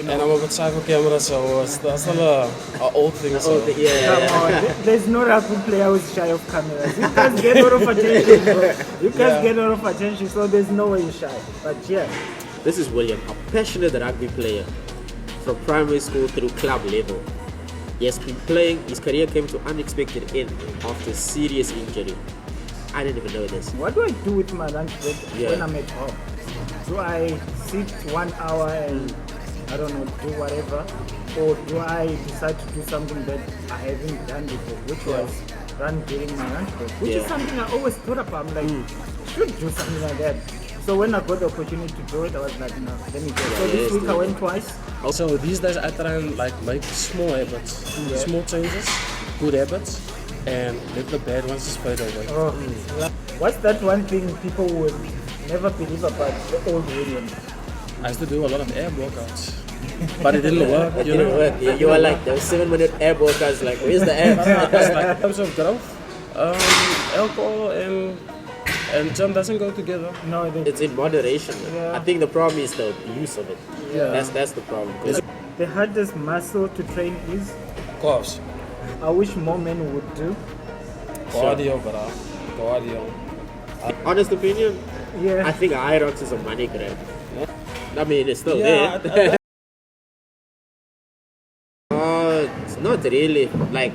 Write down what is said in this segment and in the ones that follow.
And I'm a bit shy for camera, so that's not an old thing. So. Come on, there's no rugby player who's shy of cameras. You guys get out of attention, bro. You guys get out of attention, so there's no way you're shy. But yeah. This is William, a passionate rugby player from primary school through club level. He has been playing, his career came to unexpected end after serious injury. I didn't even know this. What do I do with my lunch break when I'm at home? Do I sit 1 hour and, I don't know, do whatever? Or do I decide to do something that I haven't done before, which was run during my lunch break? Which is something I always thought about. I'm like, I should do something like that. So when I got the opportunity to do it, I was like, no, let me go. So this week I went twice. Also, these days I try and make small habits, small changes, good habits, and let the bad ones just fade away. What's that one thing people would never believe about the old William? I used to do a lot of ab workouts, but it didn't work. It didn't work. You were like, those 7-minute ab workouts, like, where's the abs? It's like in terms of growth, alcohol and gym doesn't go together. No, it's in moderation. I think the problem is the abuse of it. That's the problem. The hardest muscle to train is calves. I wish more men would do cardio, bro. Cardio. Honest opinion, I think Hyrox is a money grab. I mean, it's still there. Not really. Like,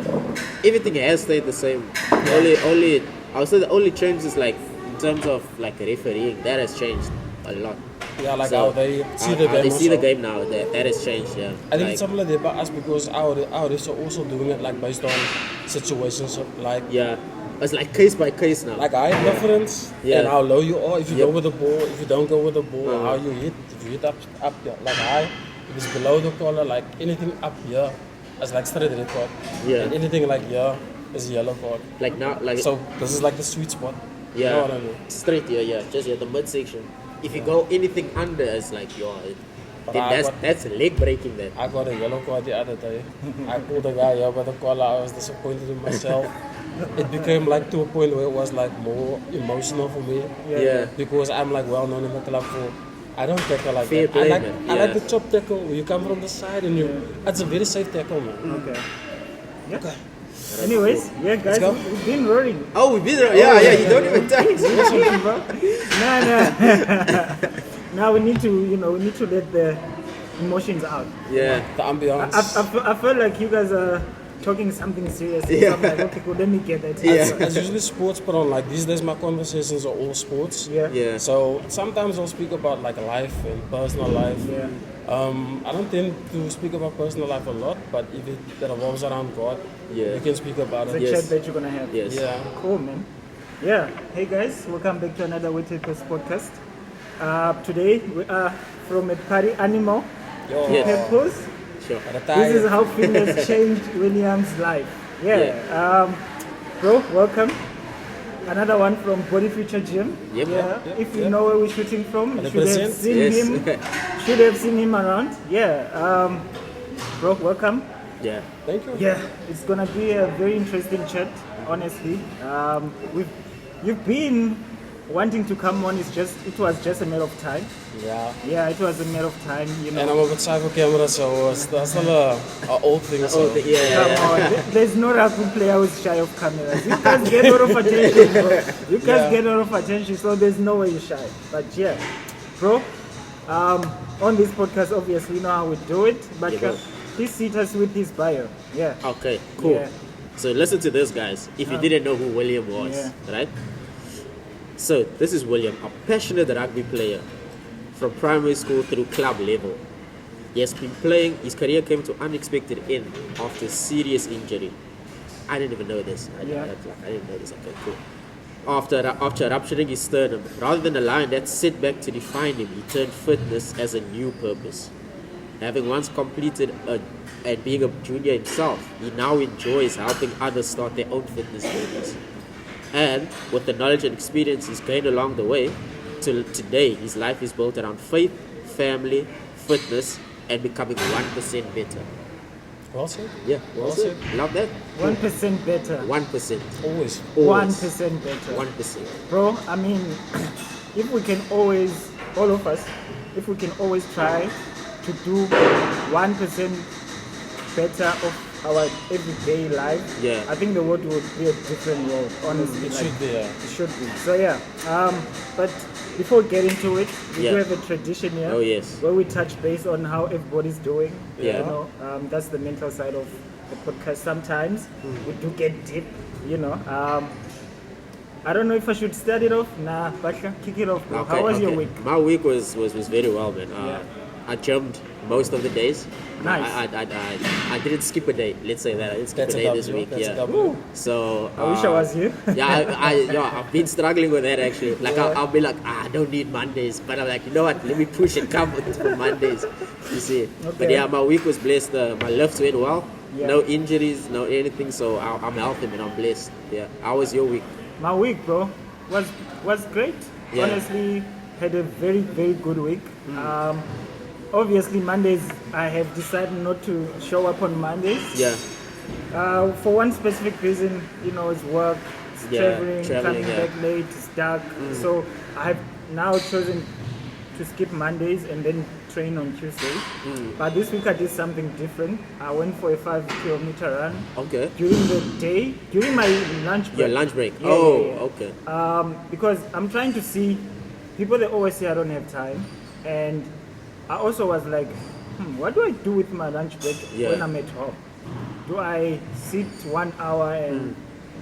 everything has stayed the same. Only I would say the only change is like in terms of like refereeing. That has changed a lot. Yeah, like how they see the game. They see the game now. That has changed. Yeah. I think it's something like that about us because our is also doing it like based on situations like it's like case by case now. Like eye preference and how low you are if you go with the ball, if you don't go with the ball, how you hit. If you hit up here, like high, if it's below the collar, like anything up here, it's like straight red card. And anything like here is yellow card. Like now, like so this is like the sweet spot. Yeah, you know what I mean? Straight here, just the midsection. If you go anything under, it's like that's leg breaking. Then I got a yellow card the other day. I pulled a guy here by the collar. I was disappointed in myself. It became like to a point where it was like more emotional for me. Because I'm like well known in the club for I don't tackle like fair that. Play, I like the chop tackle where you come from the side and it's a very safe tackle, man. Okay. Yeah. Okay. Anyways, guys, we've been rolling. Oh, we've been rolling. Yeah, you don't even touch. No. Now we need to let the emotions out. Yeah. The ambiance. I feel like you guys are talking something serious. So I'm like, okay, cool, let me get that. It's usually sports, but on like these days my conversations are all sports. Yeah. So sometimes I'll speak about like life and personal life. Yeah. I don't tend to speak about personal life a lot, but if it revolves around God, you can speak about it. It's a chat that you're gonna have. Yes. Yeah. Cool, man. Yeah. Hey guys, welcome back to another Waited podcast. Today we are from a party animal purpose. Sure. This is how fitness changed William's life. Bro, welcome. Another one from Body Future Gym. Yep. If you know where we're shooting from, you should have seen him. Should have seen him around. Bro, welcome. Yeah. Thank you. Yeah, it's gonna be a very interesting chat. Honestly, you've been wanting to come on. It was just a matter of time. Yeah, it was a matter of time. And I'm a bit shy for camera, so that's not an old thing. So. Come on, there's no rugby player who's shy of cameras. You guys get out of attention, bro. You guys get out of attention, so there's no way you're shy. But bro, on this podcast, obviously, you know how we do it. But please seat us with his bio. Yeah. Okay, cool. Yeah. So listen to this, guys. If you didn't know who William was, right? So this is William, a passionate rugby player from primary school through club level. He has been playing, his career came to unexpected end after serious injury. I didn't even know this. I didn't know this. Okay, cool. After rupturing his sternum, rather than allowing that setback to define him, he turned fitness as a new purpose. Having once completed and being a junior himself, he now enjoys helping others start their own fitness journeys. And with the knowledge and experience he's gained along the way, till today his life is built around faith, family, fitness, and becoming 1% better. Well said. Yeah, well said. Love that. 1% better. 1%. Always. 1% better. 1%. Bro, I mean, if we can always, all of us, if we can always try to do 1% better of our everyday life, I think the world would be a different world, honestly. It should be, yeah. It should be. So yeah, but before getting to it, we do have a tradition here. Oh yes. Where we touch base on how everybody's doing. Yeah. You know, that's the mental side of the podcast. Sometimes we do get deep. You know, I don't know if I should start it off. Nah, Basha, kick it off, bro. Okay, How was your week? My week was very well, man. I jumped most of the days. Nice. I didn't skip a day. Let's say that I didn't skip a day this week. Yeah. So I wish I was you. I've been struggling with that actually. Like I'll be like, I don't need Mondays, but I'm like, you know what? Let me push and come for Mondays. You see. But yeah, my week was blessed. My lifts went well. Yeah. No injuries, no anything. So I'm healthy and I'm blessed. Yeah. How was your week? My week, bro, was great. Yeah. Honestly, had a very, very good week. Obviously, Mondays, I have decided not to show up on Mondays. Yeah. For one specific reason, you know, it's work, it's traveling, coming back late, it's dark. So I have now chosen to skip Mondays and then train on Tuesdays. But this week I did something different. I went for a 5-kilometer run. Okay. During the day, during my lunch break. Your lunch break. Yeah, okay. Because I'm trying to see, people they always say I don't have time, and I also was like, what do I do with my lunch break when I'm at home? Do I sit 1 hour and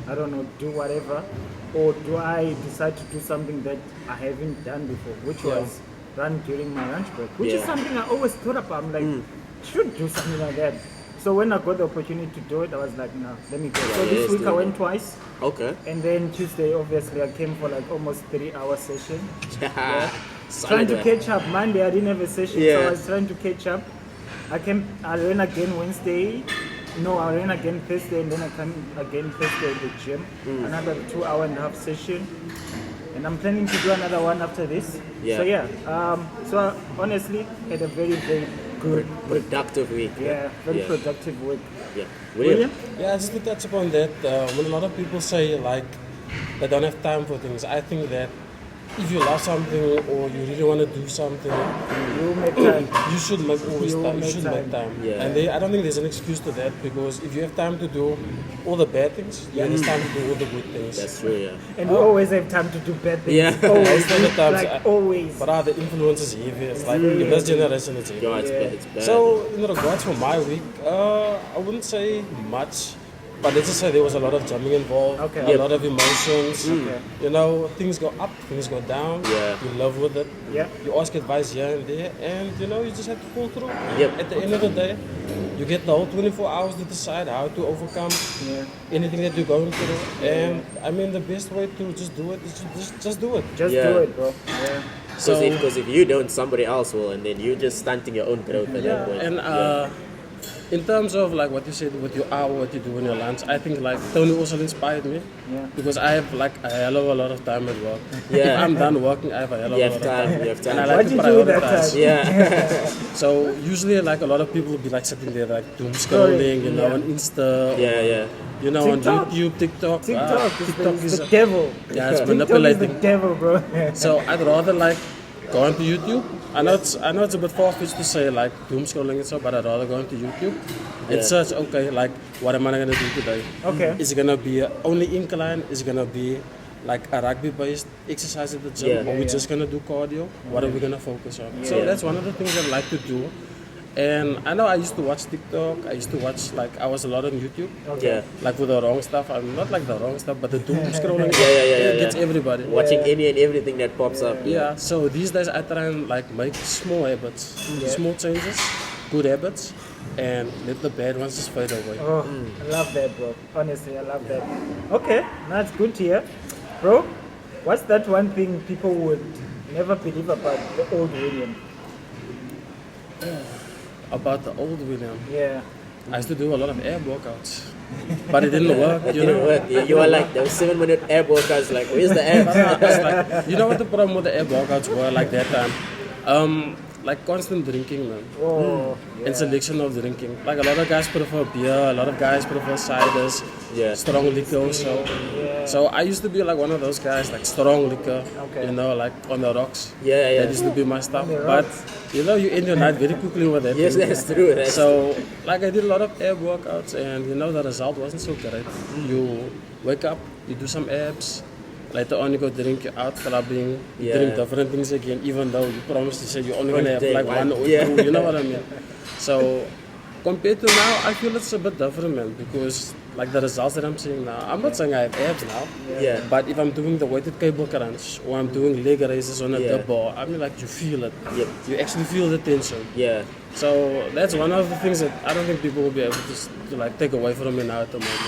I don't know, do whatever, or do I decide to do something that I haven't done before, which was run during my lunch break, which is something I always thought about. I'm like, should do something like that. So when I got the opportunity to do it, I was like, no, let me go. So this week I went twice. Okay. And then Tuesday, obviously, I came for like almost 3-hour session. Trying to catch up. Monday, I didn't have a session, so I was trying to catch up. I ran again Wednesday. No, I ran again Thursday, and then I came again Thursday at the gym. Another 2.5-hour session. And I'm planning to do another one after this. Yeah. So I honestly had a very, very good productive week. Very productive week. Yeah. William? Yeah, just to touch upon that, when a lot of people say like they don't have time for things, I think that if you love something or you really want to do something, you make time. You should make time. You should make time. Yeah. And I don't think there's an excuse to that, because if you have time to do all the bad things, there's time to do all the good things. That's true, yeah. And we always have time to do bad things. Yeah. Always. Times, always. But the influence is heavy. It's like in this generation, it's heavy. It's bad. So in regards for my week, I wouldn't say much. But let's just say there was a lot of jumping involved, a lot of emotions. You know, things go up, things go down. You live with it. You ask advice here and there, and you know, you just have to pull through. At the end of the day, you get the whole 24 hours to decide how to overcome anything that you're going through. And I mean, the best way to just do it is just do it. Just do it, bro. Because if you don't, somebody else will, and then you're just stunting your own growth at that point. And in terms of like what you said with your hour, what you do in your lunch, I think like Tony also inspired me because I have like a hell of a lot of time at work. If I'm done working, I have a hell of a lot of time. You have time. And I like to prioritize. Time? So usually like a lot of people will be like sitting there like doom scrolling, you know, on Insta. You know, TikTok. on YouTube, TikTok. TikTok is the devil. Yeah, it's manipulating. TikTok is the devil, bro. So I'd rather like go onto YouTube. I know it's a bit far-fetched to say like doom scrolling and so, but I'd rather go into YouTube and search, like what am I gonna do today? Is it gonna be only incline? Is it gonna be like a rugby-based exercise at the gym? Or we just gonna do cardio? What are we gonna focus on? So that's one of the things I like to do. And I know I used to watch TikTok. I used to watch I was a lot on YouTube. Like with the wrong stuff. I'm not like the wrong stuff, but the doom scrolling. It gets everybody. Watching any and everything that pops up. Yeah. So these days I try and like make small habits, small changes, good habits, and let the bad ones just fade away. I love that, bro. Honestly, I love that. Okay, that's good to hear, bro. What's that one thing people would never believe about the old William? About the old William. I used to do a lot of air workouts, but it didn't work. It didn't work. You were like, there was 7-minute air workouts. Like, where's the air? You know what the problem with the air workouts were like that time? Like constant drinking, man. And selection of drinking. Like a lot of guys prefer beer, a lot of guys prefer ciders, strong liquor also. So I used to be like one of those guys, like strong liquor, you know, like on the rocks. That used to be my stuff. But you know, you end your night very quickly with that. Yes, that's true. So like I did a lot of ab workouts, and you know the result wasn't so great. You wake up, you do some abs. Later on, you go drink, you're out clubbing, you drink different things again, even though you promised to say you're only going to have like one or two, you know what I mean? So, compared to now, I feel it's a bit different, man, because like the results that I'm seeing now, I'm not saying I have abs now, but if I'm doing the weighted cable crunch or I'm doing leg raises on a dip bar, I mean, like you feel it. You actually feel the tension. So, that's one of the things that I don't think people will be able to like take away from me now at the moment.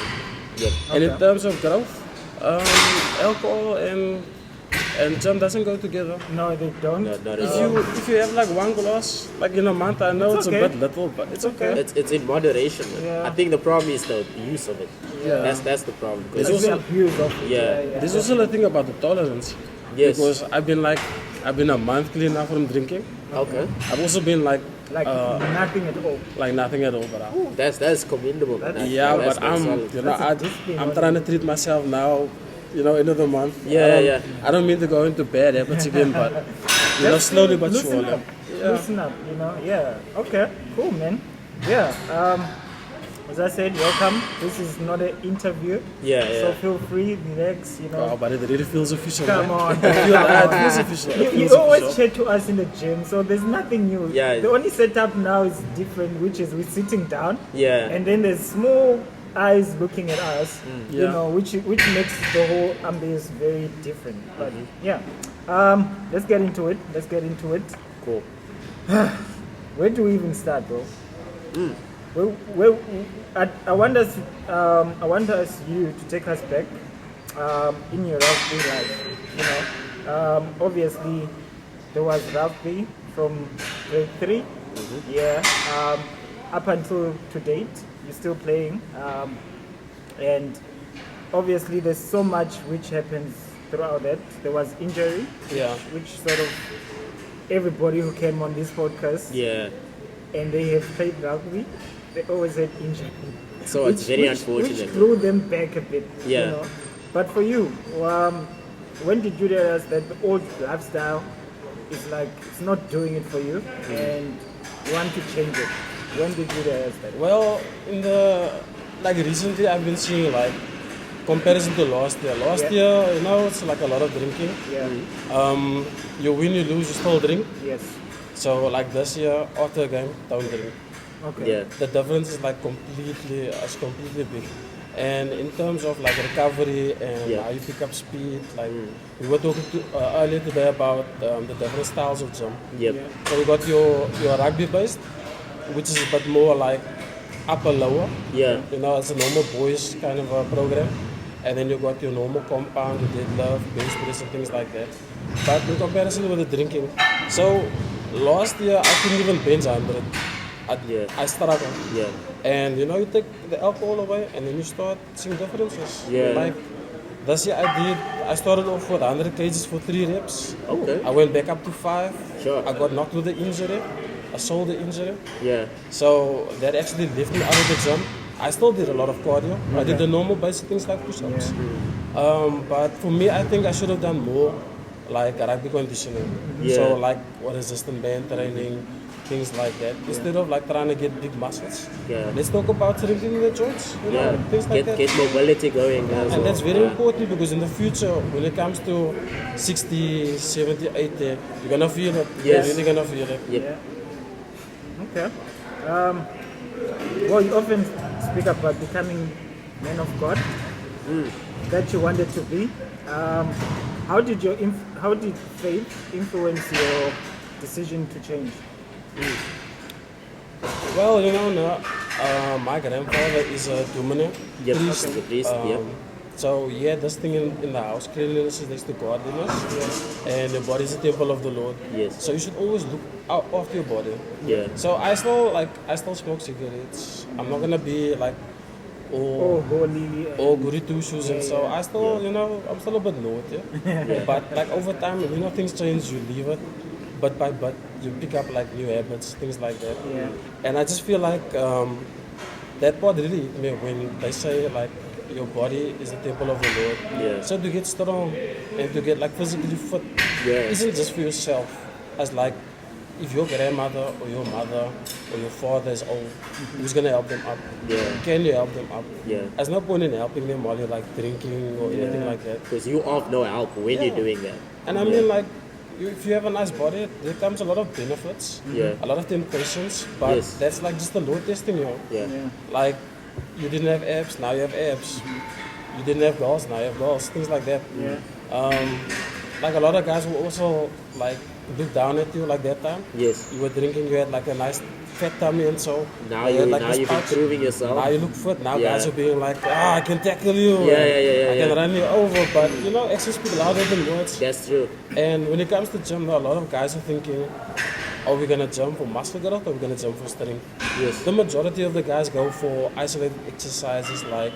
And in terms of growth, alcohol and gym doesn't go together. No, they don't. If you have like one glass, like in a month, I know it's a bit little, but it's okay. It's in moderation. I think the problem is the use of it. That's the problem. There's also abuse of it. There's also the thing about the tolerance. Because I've been a month clean now from drinking. I've also been like nothing at all. Like nothing at all, but that's commendable. But I'm trying to treat myself now. You know, end of the month. I don't mean to go into bad habits again, but you know, slowly but surely. Loosen up. You know. Okay. Cool, man. As I said, welcome. This is not an interview. So feel free, relax, you know. Oh, but it really feels official. Come on. It feels official. You always chat to us in the gym, so there's nothing new. The only setup now is different, which is we're sitting down. And then there's small eyes looking at us, you know, which makes the whole ambience very different. But let's get into it. Cool. Where do we even start, bro? I want us you to take us back in your rugby life. You know, obviously there was rugby from grade 3. Up until to date, you're still playing, and obviously there's so much which happens throughout that. There was injury, which sort of everybody who came on this podcast, and they have played rugby, they always had injury. So it's very unfortunate. Which threw them back a bit. You know? But for you, when did you realize that the old lifestyle is like it's not doing it for you, and you want to change it? When did you realize that? Well, recently I've been seeing like comparison to last year. Last year, you know, it's like a lot of drinking. You win, you lose, you still drink. So like this year, after a game, don't drink. The difference is like completely big. And in terms of like recovery and how you pick up speed, like we were talking earlier today about the different styles of gym. So we got your rugby based, which is a bit more like upper lower. You know, it's a normal boys kind of a program. And then you got your normal compound, your deadlift, bench press and things like that. But in comparison with the drinking, so last year I couldn't even bench 100. I struggled. And you know, you take the alcohol away and then you start seeing differences. Like this year I started off with 100 kgs for 3 reps. I went back up to 5. I got knocked with the injury, a shoulder injury. So that actually lifted me out of the gym. I still did a lot of cardio. I did the normal basic things like push-ups. But for me, I think I should have done more like rugby conditioning. So like resistant band training, things like that. Instead of like trying to get big muscles. Let's talk about strengthening the joints. You know, things like that. Get mobility going. And that's very important because in the future, when it comes to 60, 70, 80, you're gonna feel it. You're really gonna feel it. Okay. Well, you often speak about becoming man of God that you wanted to be. How did faith influence your decision to change? Well, you know, my grandfather is a dominant priest. So yeah, this thing in the house, cleanliness is next to godliness, and your body is the temple of the Lord. So you should always look out after your body. So I still smoke cigarettes. I'm not gonna be like all goody two shoes, and so I still, you know, I'm still a bit naughty. But like over time, you know, things change. You leave it, but by you pick up like new habits, things like that. And I just feel like that part really hit me when they say like your body is the temple of the Lord. Yeah. So to get strong and to get like physically fit isn't just for yourself. As like if your grandmother or your mother or your father is old, who's gonna help them up? Yeah. Can you help them up? Yeah. There's no point in helping them while you're like drinking or anything like that. Because you of no help when you're doing that. And I mean like if you have a nice body, there comes a lot of benefits, a lot of temptations, but that's like just the Lord testing you. Like you didn't have abs, now you have abs. You didn't have goals, now you have goals. Things like that. Like a lot of guys will also like look down at you like that time. Yes. You were drinking, you had like a nice fat tummy and so. Now you're improving yourself. Now you look fit. Now guys are being like, I can tackle you. I can run you over. But you know, actions speak louder than words. That's true. And when it comes to gym, a lot of guys are thinking, are we gonna jump for muscle growth or are we gonna jump for strength? Yes. The majority of the guys go for isolated exercises like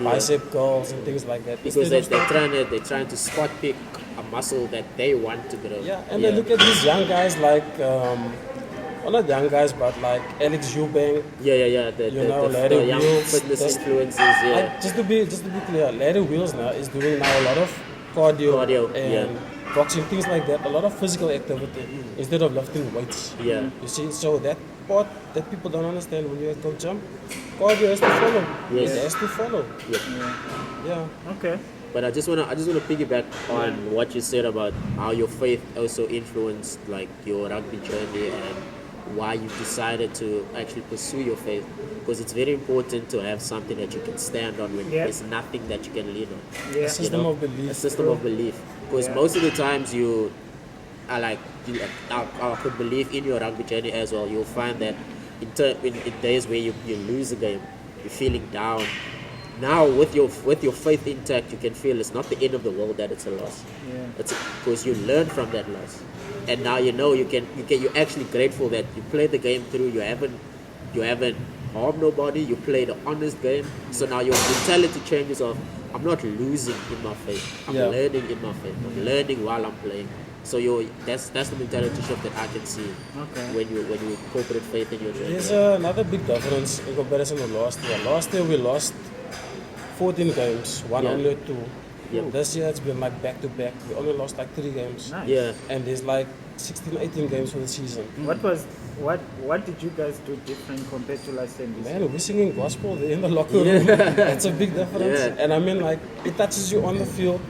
bicep curls and things like that. Because they're trying to spot pick a muscle that they want to grow. Yeah, and then look at these young guys like, well not young guys, but like Alex Eubank. The young fitness influences. Like, just to be clear, Larry Wheels now is doing now a lot of cardio and boxing, things like that, a lot of physical activity instead of lifting weights. Yeah. You see, so that part that people don't understand when you go jump, cardio has to follow. Yes. It has to follow. Yeah. Okay. But I just wanna piggyback on what you said about how your faith also influenced like your rugby journey and why you decided to actually pursue your faith, because it's very important to have something that you can stand on when there's nothing that you can lean on. A system of belief. A system of belief. Because most of the times you are like, I could believe in your rugby journey as well. You'll find that in days where you lose a game, you're feeling down. Now with your faith intact, you can feel it's not the end of the world that it's a loss. It's because you learn from that loss, and now you're actually grateful that you played the game through. You haven't harmed nobody. You played an honest game. So now your mentality changes of I'm not losing in my faith. I'm learning in my faith. I'm learning while I'm playing. So that's the mentality shift that I can see when you incorporate faith in your journey. There's another big difference in comparison to last year. Last year we lost 14 games, one only 2. This year it's been like back to back. We only lost like 3 games. Nice. Yeah. And there's like 16, 18 games for the season. What did you guys do different compared to last year? Man, we're singing gospel in the locker room. That's a big difference. And I mean like it touches you on the field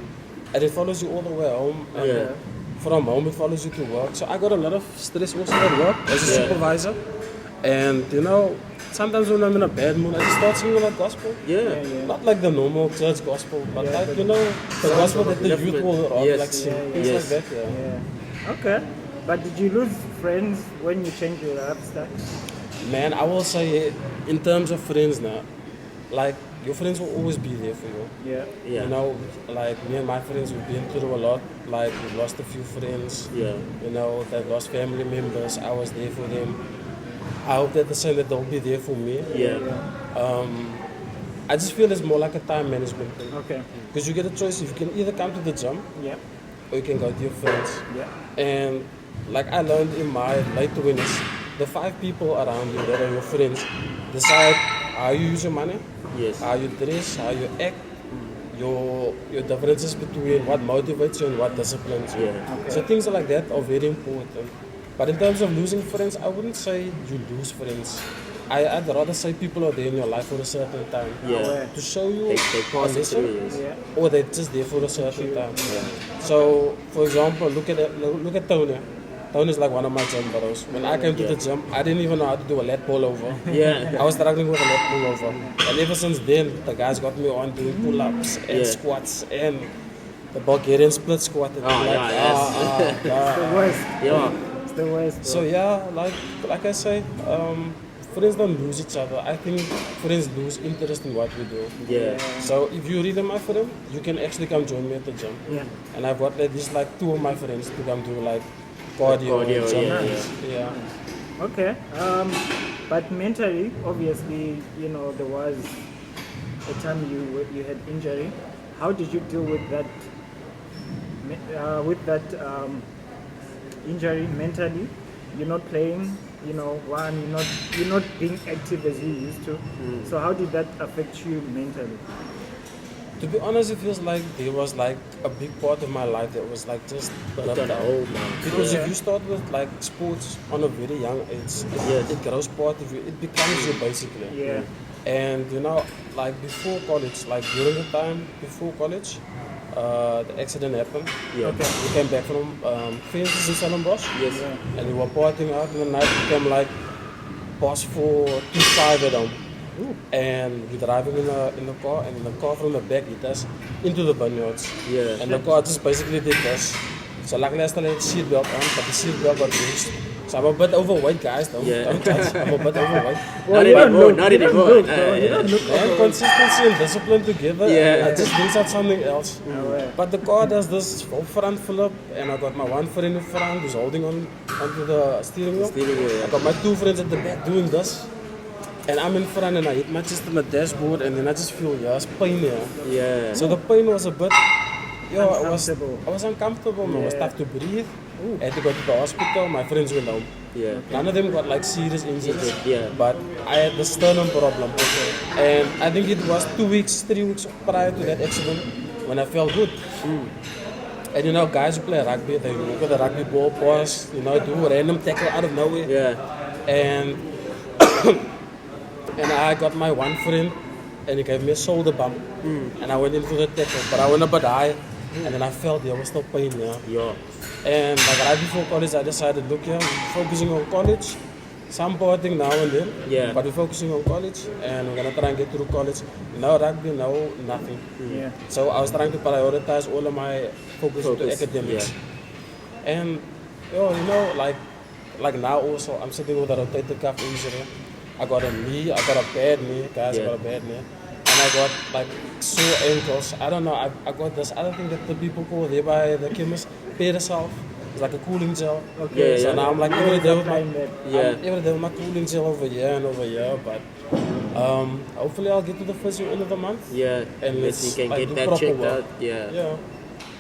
and it follows you all the way home. And from home it follows you to work. So I got a lot of stress also at work as a supervisor. And you know, sometimes when I'm in a bad mood, I just start singing like gospel. Not like the normal church gospel, but like, you know, the gospel that the youth will like sing. Things like that, Okay. But did you lose friends when you changed your lifestyle? Man, I will say in terms of friends now, like your friends will always be there for you. You know, like me and my friends, we've been through a lot. Like we've lost a few friends. You know, they've lost family members. I was there for them. I hope that the same that they'll be there for me. I just feel it's more like a time management thing. Okay. Because you get a choice. You can either come to the gym, or you can go to your friends. And like I learned in my late 20s, the 5 people around you that are your friends decide how you use your money, how you dress, how you act, your differences between what motivates you and what disciplines you. So things like that are very important. But in terms of losing friends, I wouldn't say you lose friends. I'd rather say people are there in your life for a certain time. To show you a lesson, or they're just there for a certain time. So, for example, look at Tony. Tony's like one of my gym bros. When I came to the gym, I didn't even know how to do a lat pullover. I was struggling with a lat pullover. And ever since then, the guys got me on doing pull-ups and squats and the Bulgarian split squat. And It's the worst. It's the worst. So like I say, friends don't lose each other. I think friends lose interest in what we do. So if you really my friend, you can actually come join me at the gym. And I've got at least like 2 of my friends to come do like cardio. Okay. But mentally, obviously, you know, there was a time you had injury. How did you deal with that? Injury mentally? You're not playing. You know, you're not being active as you used to. So how did that affect you mentally? To be honest, it feels like there was like a big part of my life that was like just Got a hold now. because if you start with like sports on a very young age, it grows part of you. It becomes you basically. Yeah. And you know, like before college, like during the time before college, the accident happened. Yeah. Okay. We came back from Francis in Stellenbosch. Yes. Yeah. And we were partying out in the night. We became like past 4 to 5 at home. And we're driving in the car, and in the car from the back hit us into the vineyards. Yeah. And the car just basically did this. So luckily I still had seatbelt on, but the seatbelt got loose. So I'm a bit overweight, guys. Don't judge. I'm a bit overweight. Not anymore. Not anymore. You don't look And consistency and discipline together, Yeah. I just brings out something else. aware. But the car does this full front flip, and I got my one friend in front who's holding onto the steering wheel. Steering wheel, yeah. I got my 2 friends at the back doing this, and I'm in front, and I hit my chest on the dashboard, and then I just feel it's pain here. Yeah. So the pain was a bit, Uncomfortable. I was uncomfortable. Man. It was Yeah. tough to breathe. I had to go to the hospital. My friends went home. Yeah. None of them got like serious injuries. Yeah. But I had the sternum problem. And I think it was 2 weeks, 3 weeks prior to that accident when I felt good. And you know, guys who play rugby, they look at the rugby ball, pass, you know, do a random tackle out of nowhere. Yeah. And and I got my one friend, and he gave me a shoulder bump. And I went into the tackle, but I went a bit high. And then I felt there was no pain here. Yeah. And like right before college, I decided, look here, we're focusing on college. Some partying now and then, Yeah. but we're focusing on college, and we're gonna try and get through college. No rugby, no nothing. Yeah. So I was trying to prioritize all of my focus to academics. And you know, like now also, I'm sitting with a rotator cuff injury. I got a knee, I got a bad knee, guys, I got a bad knee. And I got like sore ankles. I don't know, I got this other thing that the people call there by the chemist, Peterself. It's like a cooling gel. Okay. So now I'm like every day with my, applying that. every day with my cooling gel over here and over here. But hopefully I'll get to the first end of the month. Yeah. And Yes, let's you can like, get do that proper checked work. out. Yeah. Yeah.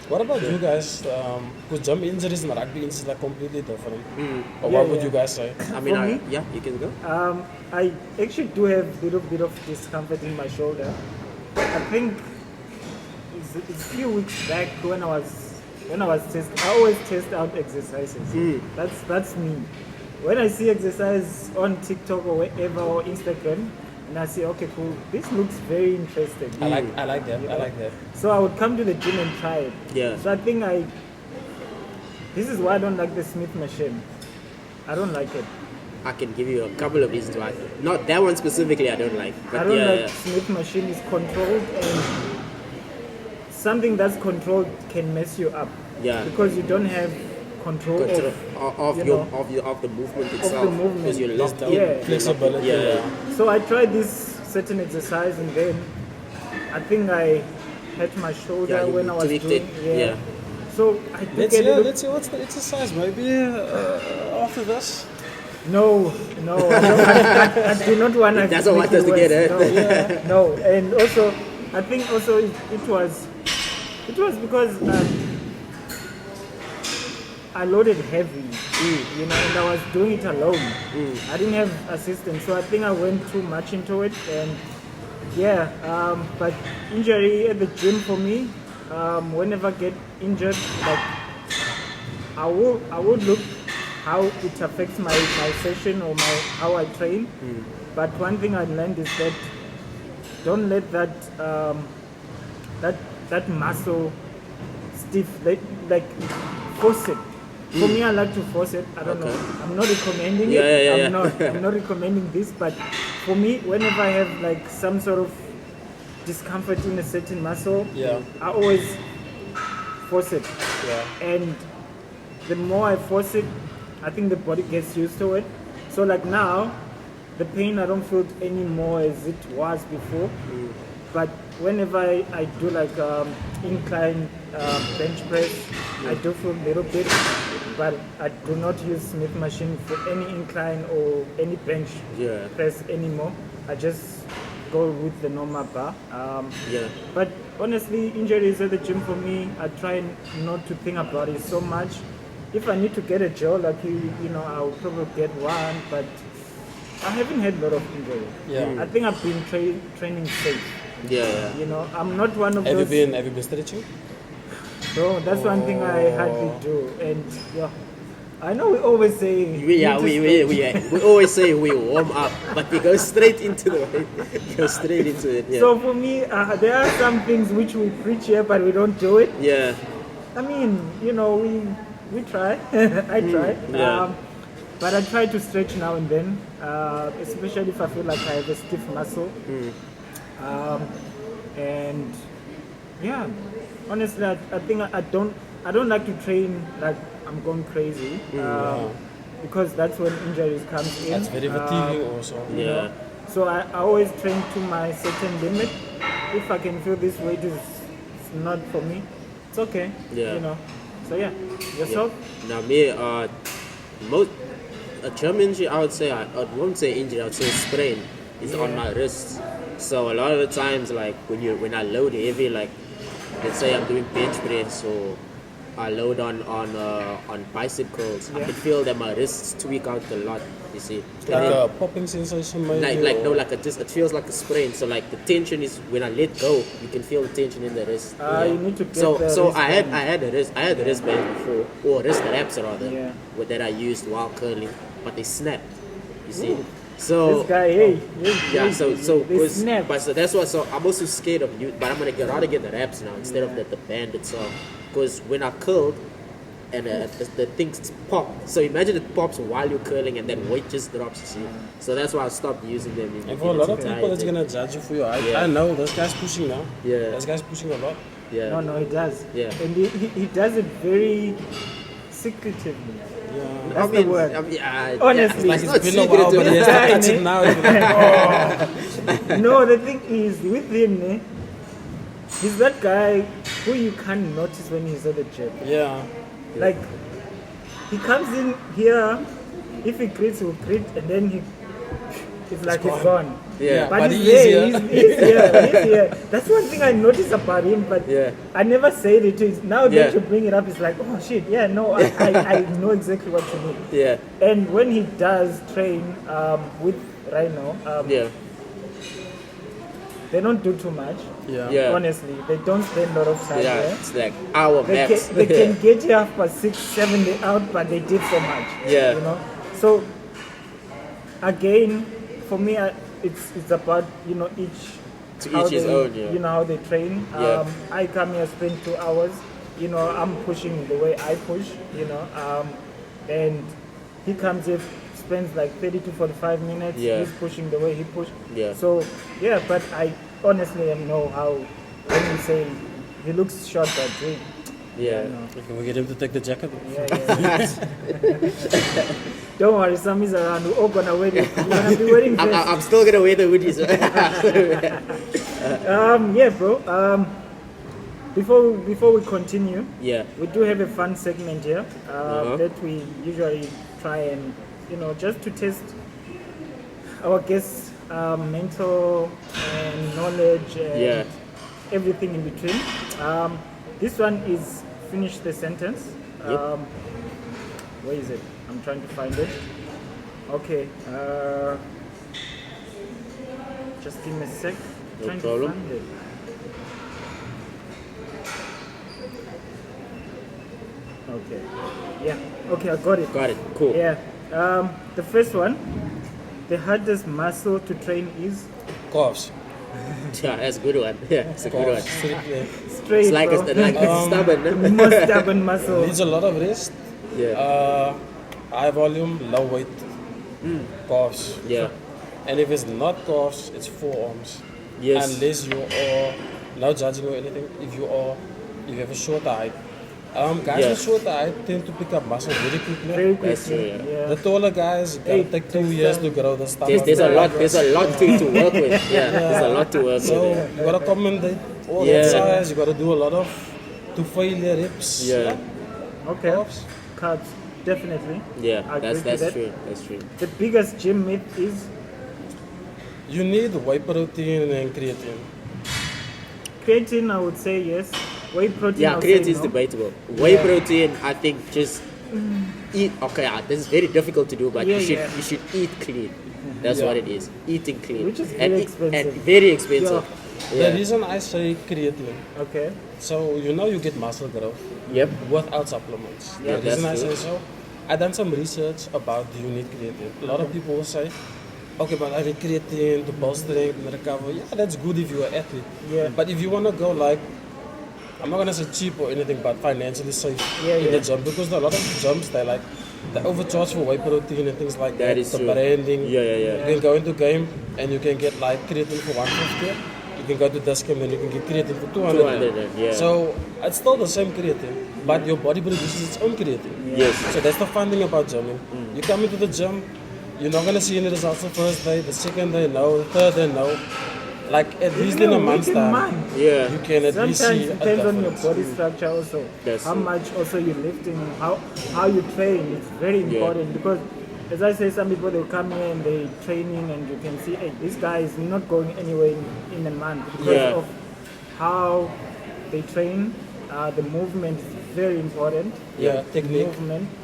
What about you guys? Because jump injuries and rugby injuries are completely different. Or what would you guys say? I mean, For me? yeah, you can go. I actually do have a little bit of discomfort in my shoulder. I think it's a few weeks back when I was testing. I always test out exercises. That's me. When I see exercise on TikTok or wherever or Instagram, and I say, okay, cool, this looks very interesting. I like that. I like that. So I would come to the gym and try it. Yeah. So I think this is why I don't like the Smith machine. I don't like it. I can give you a couple of reasons why. Not that one specifically I don't like. But I don't yeah, like Smith machine is controlled, and something that's controlled can mess you up. Yeah. Because you don't have control of you your know, of the movement itself. the movement. Because you're locked in. Yeah. Flexibility. Yeah. So I tried this certain exercise, and then I think I hurt my shoulder Yeah, you when I was tweaked doing it. Yeah. So I took Let's a see, little. let's see what's the exercise. Maybe after this. No, I do not want to. Doesn't want us to get it. No, and also, I think also it was because I loaded heavy, you know, and I was doing it alone. I didn't have assistance, so I think I went too much into it, and but injury at the gym for me, whenever I get injured, like I would look how it affects my session or how I train. But one thing I learned is that don't let that muscle stiff, like force it. For me, I like to force it. I don't know. I'm not recommending it. I'm not recommending this, but for me, whenever I have like some sort of discomfort in a certain muscle, I always force it. And the more I force it, I think the body gets used to it. So like now, the pain I don't feel anymore as it was before. But whenever I do like incline bench press, I do feel a little bit. But I do not use Smith machine for any incline or any bench press anymore. I just go with the normal bar. But honestly, injuries at the gym for me, I try not to think about it so much. If I need to get a gel, like you know, I'll probably get one, but I haven't had a lot of injury. I think I've been training safe. Yeah. You know, I'm not one of Have those. you been stretching? No, that's one thing I hardly do. And yeah, I know we always say. We always say we warm up, but we go straight into it. Yeah. So for me, there are some things which we preach here, but we don't do it. Yeah. I mean, you know, we try. I try. Yeah. But I try to stretch now and then, especially if I feel like I have a stiff muscle. And yeah, honestly, I think I don't like to train like I'm going crazy, because that's when injuries come in. That's very fatiguing also. You know? So I always train to my certain limit. If I can feel this weight is not for me, it's okay. Yeah. You know. So yeah, yourself. Now me, a term injury, I would say, I won't say injury, I would say sprain is on my wrists. So a lot of the times, like when I load heavy, like let's say I'm doing bench press or I load on bicep curls, I can feel that my wrists tweak out a lot. You see, Like a popping sensation, maybe. It feels like a sprain. So like the tension is when I let go, you can feel the tension in the wrist. You need to get so the I had the wristband before, or wrist wraps rather, that I used while curling, but they snapped. You see. Ooh. So this guy, but that's why. So I'm also scared of you, but I'm gonna rather get the wraps now instead of the band itself. Because when I curled and the things pop, so imagine it pops while you're curling and then weight just drops. You see, so that's why I stopped using them. And for a lot of people that's gonna judge you for your height, I know this guy's pushing now. Yeah, this guy's pushing a lot. Yeah, no, he does. Yeah, and he does it very secretively. Yeah. That's the word. Honestly, it's like it's been a while, but he has to now. No, the thing is, with him, he's that guy who you can't notice when he's at the gym. Yeah. Like, he comes in here, if he greets, he'll greet, and then it's like he's gone. Yeah, but he's there. He's here. That's one thing I noticed about him, but I never said it to him. Now that you bring it up, it's like, oh shit, I know exactly what you mean. Yeah. And when he does train with Rhino, they don't do too much. Yeah. Honestly, they don't spend a lot of time there. It's like hour max. They can get you after 6, 7 days out, but they did so much. Yeah. You know. So again, for me, it's about each his own. Yeah. You know how they train. I come here, spend 2 hours. You know, I'm pushing the way I push. You know, and he comes here, spends like 30 to 45 minutes. He's pushing the way he pushed. Yeah. So but I honestly know how when you say he looks short that day. Yeah. Can we get him to take the jacket? Don't worry, Sammy's around. We're all gonna wear it. We're gonna be wearing this. I'm still gonna wear the hoodies. Bro. Before we continue, we do have a fun segment here that we usually try and just to test our guests' mental and knowledge and everything in between. This one is finish the sentence. Where is it? I'm trying to find it. Okay. Just give me a sec. No problem. To find it. Okay. Yeah. Okay, I got it. Got it. Cool. Yeah. The first one. The hardest muscle to train is Calves. Yeah, that's a good one. Yeah, it's a good one. Straight. It's like it's stubborn. The most stubborn muscle. Needs a lot of rest. Yeah. High volume, low weight. Calves. Yeah. And if it's not calves, it's forearms. Yes. Unless you are not judging or anything, if you have a short height. Guys with short height tend to pick up muscle very quickly. Very quickly. That's true, yeah. The taller guys, it can take 2 years to grow the stomach. There's a lot to work with. Yeah, there's a lot to work with. So you gotta commendate all that size. You gotta do a lot to failure reps. Yeah. Okay. Carbs, definitely. Yeah, that's true. That's true. The biggest gym myth is you need whey protein and creatine. Creatine, I would say yes. Whey protein. Yeah, creatine is debatable. Whey protein, I think just eat. Okay, this is very difficult to do, but you should eat clean. That's what it is. Eating clean. Which is very expensive. And very expensive. The reason I say creatine, Okay. so you get muscle growth Yep. without supplements. Yeah, The reason I that's say true. so, I done some research about do you need creatine. A lot of people will say, okay, but I need creatine to build strength and recover. Yeah, that's good if you're an athlete. Yeah. But if you want to go like, I'm not gonna say cheap or anything, but financially safe in the gym, because a lot of gyms they overcharge for whey protein and things like that. That is the true. branding. Yeah. You can go into game and you can get like creatine for 150. You can go to Discount and you can get creatine for 200. 200, yeah. So it's still the same creatine, but your body produces its own creatine. Yes. So that's the fun thing about gymming. You come into the gym, you're not gonna see any results the first day, the second day no, the third day no. Like at least in a month's time, Yeah. you can at least Sometimes see it a depends on your difference. body structure also. That's how true. much also you're lifting, how you train. It's very important because, as I say, some people they'll come here and they training and you can see, hey, this guy is not going anywhere in a month because Yeah. of how they train. The movement is very important. Yeah, technique.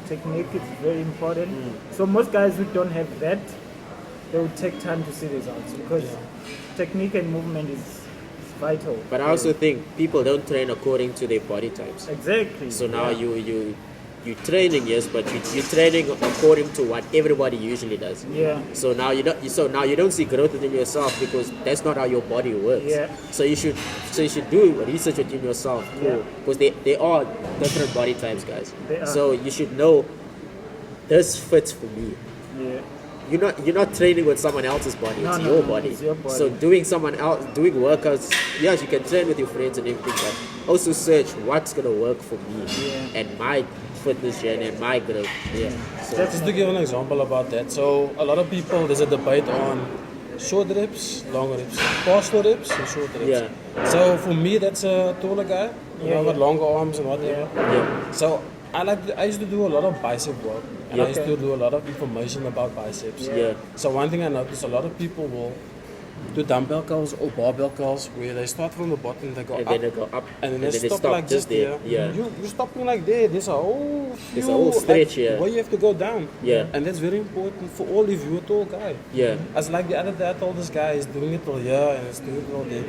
Technique is very important. So most guys who don't have that, they will take time to see results because technique and movement is vital. But I also think people don't train according to their body types. Exactly. So now you're training, yes, but you're training according to what everybody usually does. Yeah. So now you don't see growth within yourself because that's not how your body works. Yeah. So you should do research within yourself, because they are different body types, guys. They are. So you should know this fits for me. Yeah. You're not training with someone else's body. No, It's no, your no, body. it's your body. So doing workouts, yes, you can train with your friends and everything, but also search what's gonna work for me and my fitness journey and my growth. Yeah. So Just to give an example about that, so a lot of people, there's a debate on short reps, long reps, partial reps, and short reps. Yeah. So for me, that's a taller guy, with longer arms and whatever. yeah. So I used to do a lot of bicep work, and I used Okay. to do a lot of information about biceps. Yeah. So one thing I noticed, a lot of people will do dumbbell curls or barbell curls where they start from the bottom, they go And up, then they go up, and then they stop stop like just this there. Yeah. You stopping like there. There's a whole stretch, yeah. where you have to go down. Yeah. And that's very important for all if you're a tall guy. Yeah. As like the other day, I told this guy he's doing it all here and he's doing it all there.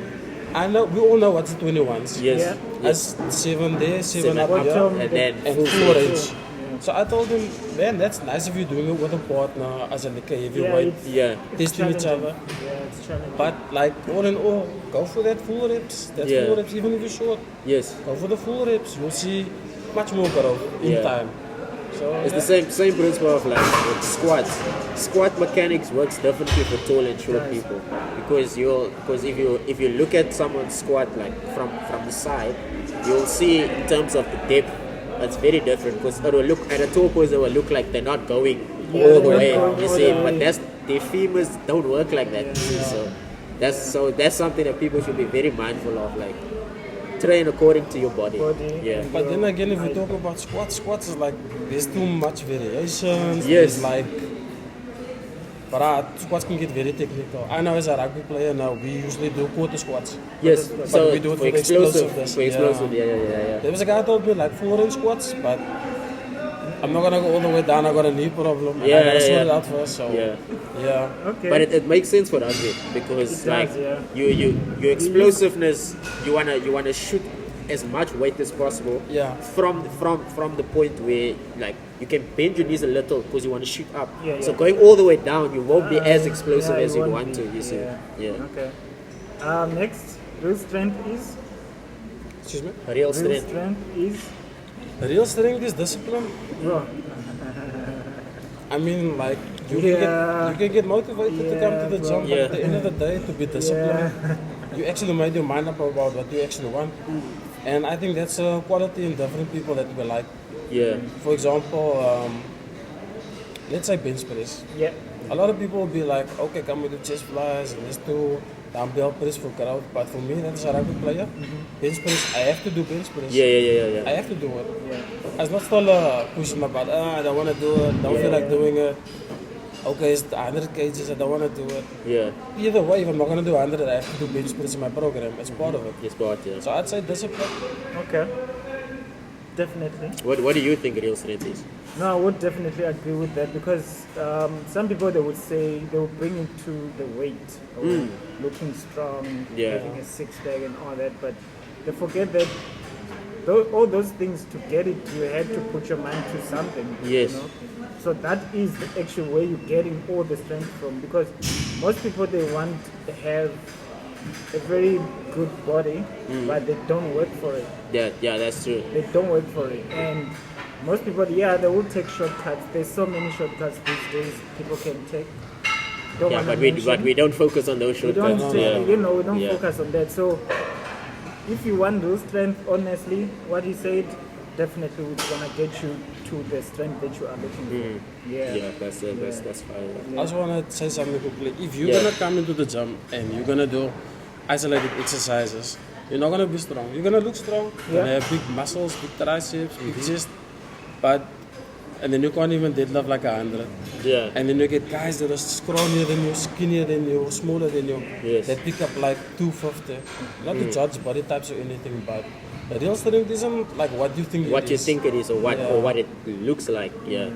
I know we all know what's the 21s. Yes. Yeah. Yes. As 7 there, 7 Seven up up, here, and then and full full range. range. So I told him, man, that's nice if you're doing it with a partner as a heavyweight, it's Yeah. testing each other. Yeah, it's challenging. But like all in all, go for that full reps. That Yeah. full reps, even if you're short. Yes. Go for the full reps. You'll see much more growth in Yeah. time. So It's the same principle of like with squats. Squat mechanics works differently for tall and short Nice. people because if you look at someone's squat like from the side, you'll see in terms of the depth, it's very different because it will look at a tall person, it will look like they're not going all the they're not way. going You all see, the but way. their femurs don't work like that. So that's something that people should be very mindful of. Like train according to your body. Yeah. But then again, if we talk about squats is like there's too much variations. Yes. There's like, but squats can get very technical. I know as a rugby player now, we usually do quarter squats. Yes. But So we do it for for the explosive, explosiveness. yeah. There was a guy who told me like 4-inch squats, but I'm not gonna go all the way down. I got a knee problem. And I gotta sort it out first. So Yeah. Okay. But it makes sense for rugby because It like does, yeah. your explosiveness, you wanna shoot as much weight as possible. Yeah. From the point where like you can bend your knees a little because you want to shoot up. Yeah, So yeah. going all the way down, you won't be as explosive yeah, as you won't want be. to. You see. Yeah. Okay. Next, real strength is. Excuse me. Real Real strength. strength is. Real strength is discipline. Bro. I mean, like you Yeah. can get motivated to come to the Yeah, gym, bro. but at the end of the day, to be disciplined, you actually made your mind up about what you actually want. And I think that's a quality in different people that we like. Yeah. For example, let's say bench press. Yeah. A lot of people will be like, okay, come with the chest flies and let's do dumbbell press for crowd. But for me, that's a rugby player. Bench press, I have to do bench press. Yeah. I have to do it. Yeah. It's not still pushing my butt. I don't want to do it. Don't feel like doing it. Okay, it's 100 kgs. I don't want to do it. Yeah. Either way, if I'm not going to do 100, I have to do bench press in my program. It's part of it. Yes, but yeah. So I'd say discipline. Okay. Definitely. What do you think real strength is? No, I would definitely agree with that because some people they would say they will bring it to the weight, or looking strong, having a six-pack and all that, but they forget that all those things to get it, you had to put your mind to something. Yes. You know? So that is the actual way you're getting all the strength from, because most people they want to have a very good body, but they don't work for it. Yeah, that's true. They don't work for it, and most people, they will take shortcuts. There's so many shortcuts these days people can take. But we don't focus on those we shortcuts. don't, we don't focus on that. So if you want real strength, honestly, what he said definitely is gonna get you to the strength that you are looking for. Yeah, that's fine. I just want to say something quickly. If you're going to come into the gym and you're going to do isolated exercises, you're not going to be strong. You're going to look strong. You're going to have big muscles, big triceps, big chest. And then you can't even deadlift like 100. Yeah. And then you get guys that are scrawnier than you, skinnier than you, smaller than you. Yes. They pick up like 250. Not to judge body types or anything, but the real strength isn't like what you think what it you is. think it is, or what it looks like. Yeah,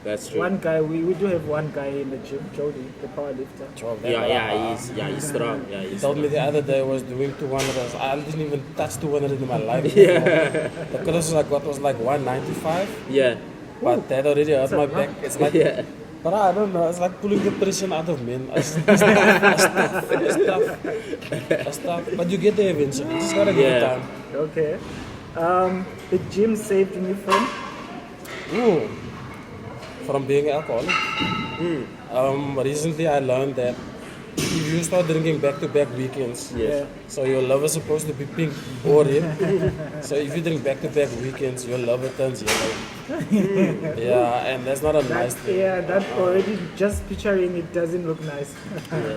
that's true. One guy, we do have one guy in the gym, Jody, the powerlifter. He's strong. Yeah, He he's told me the other day I was doing 200. I didn't even touch 200 in my life. The closest I got was like 195. Yeah. But that already hurt my back. It's like, but I don't know. It's like pulling the pressure out of men. It's tough. But you get there eventually. You just gotta give it time. Okay. The gym saved me from? From being alcoholic. Recently I learned that if you start drinking back-to-back weekends, so your liver is supposed to be pink or red. So if you drink back-to-back weekends, your liver turns yellow. And that's not a nice thing. Yeah, that already, just picturing it doesn't look nice.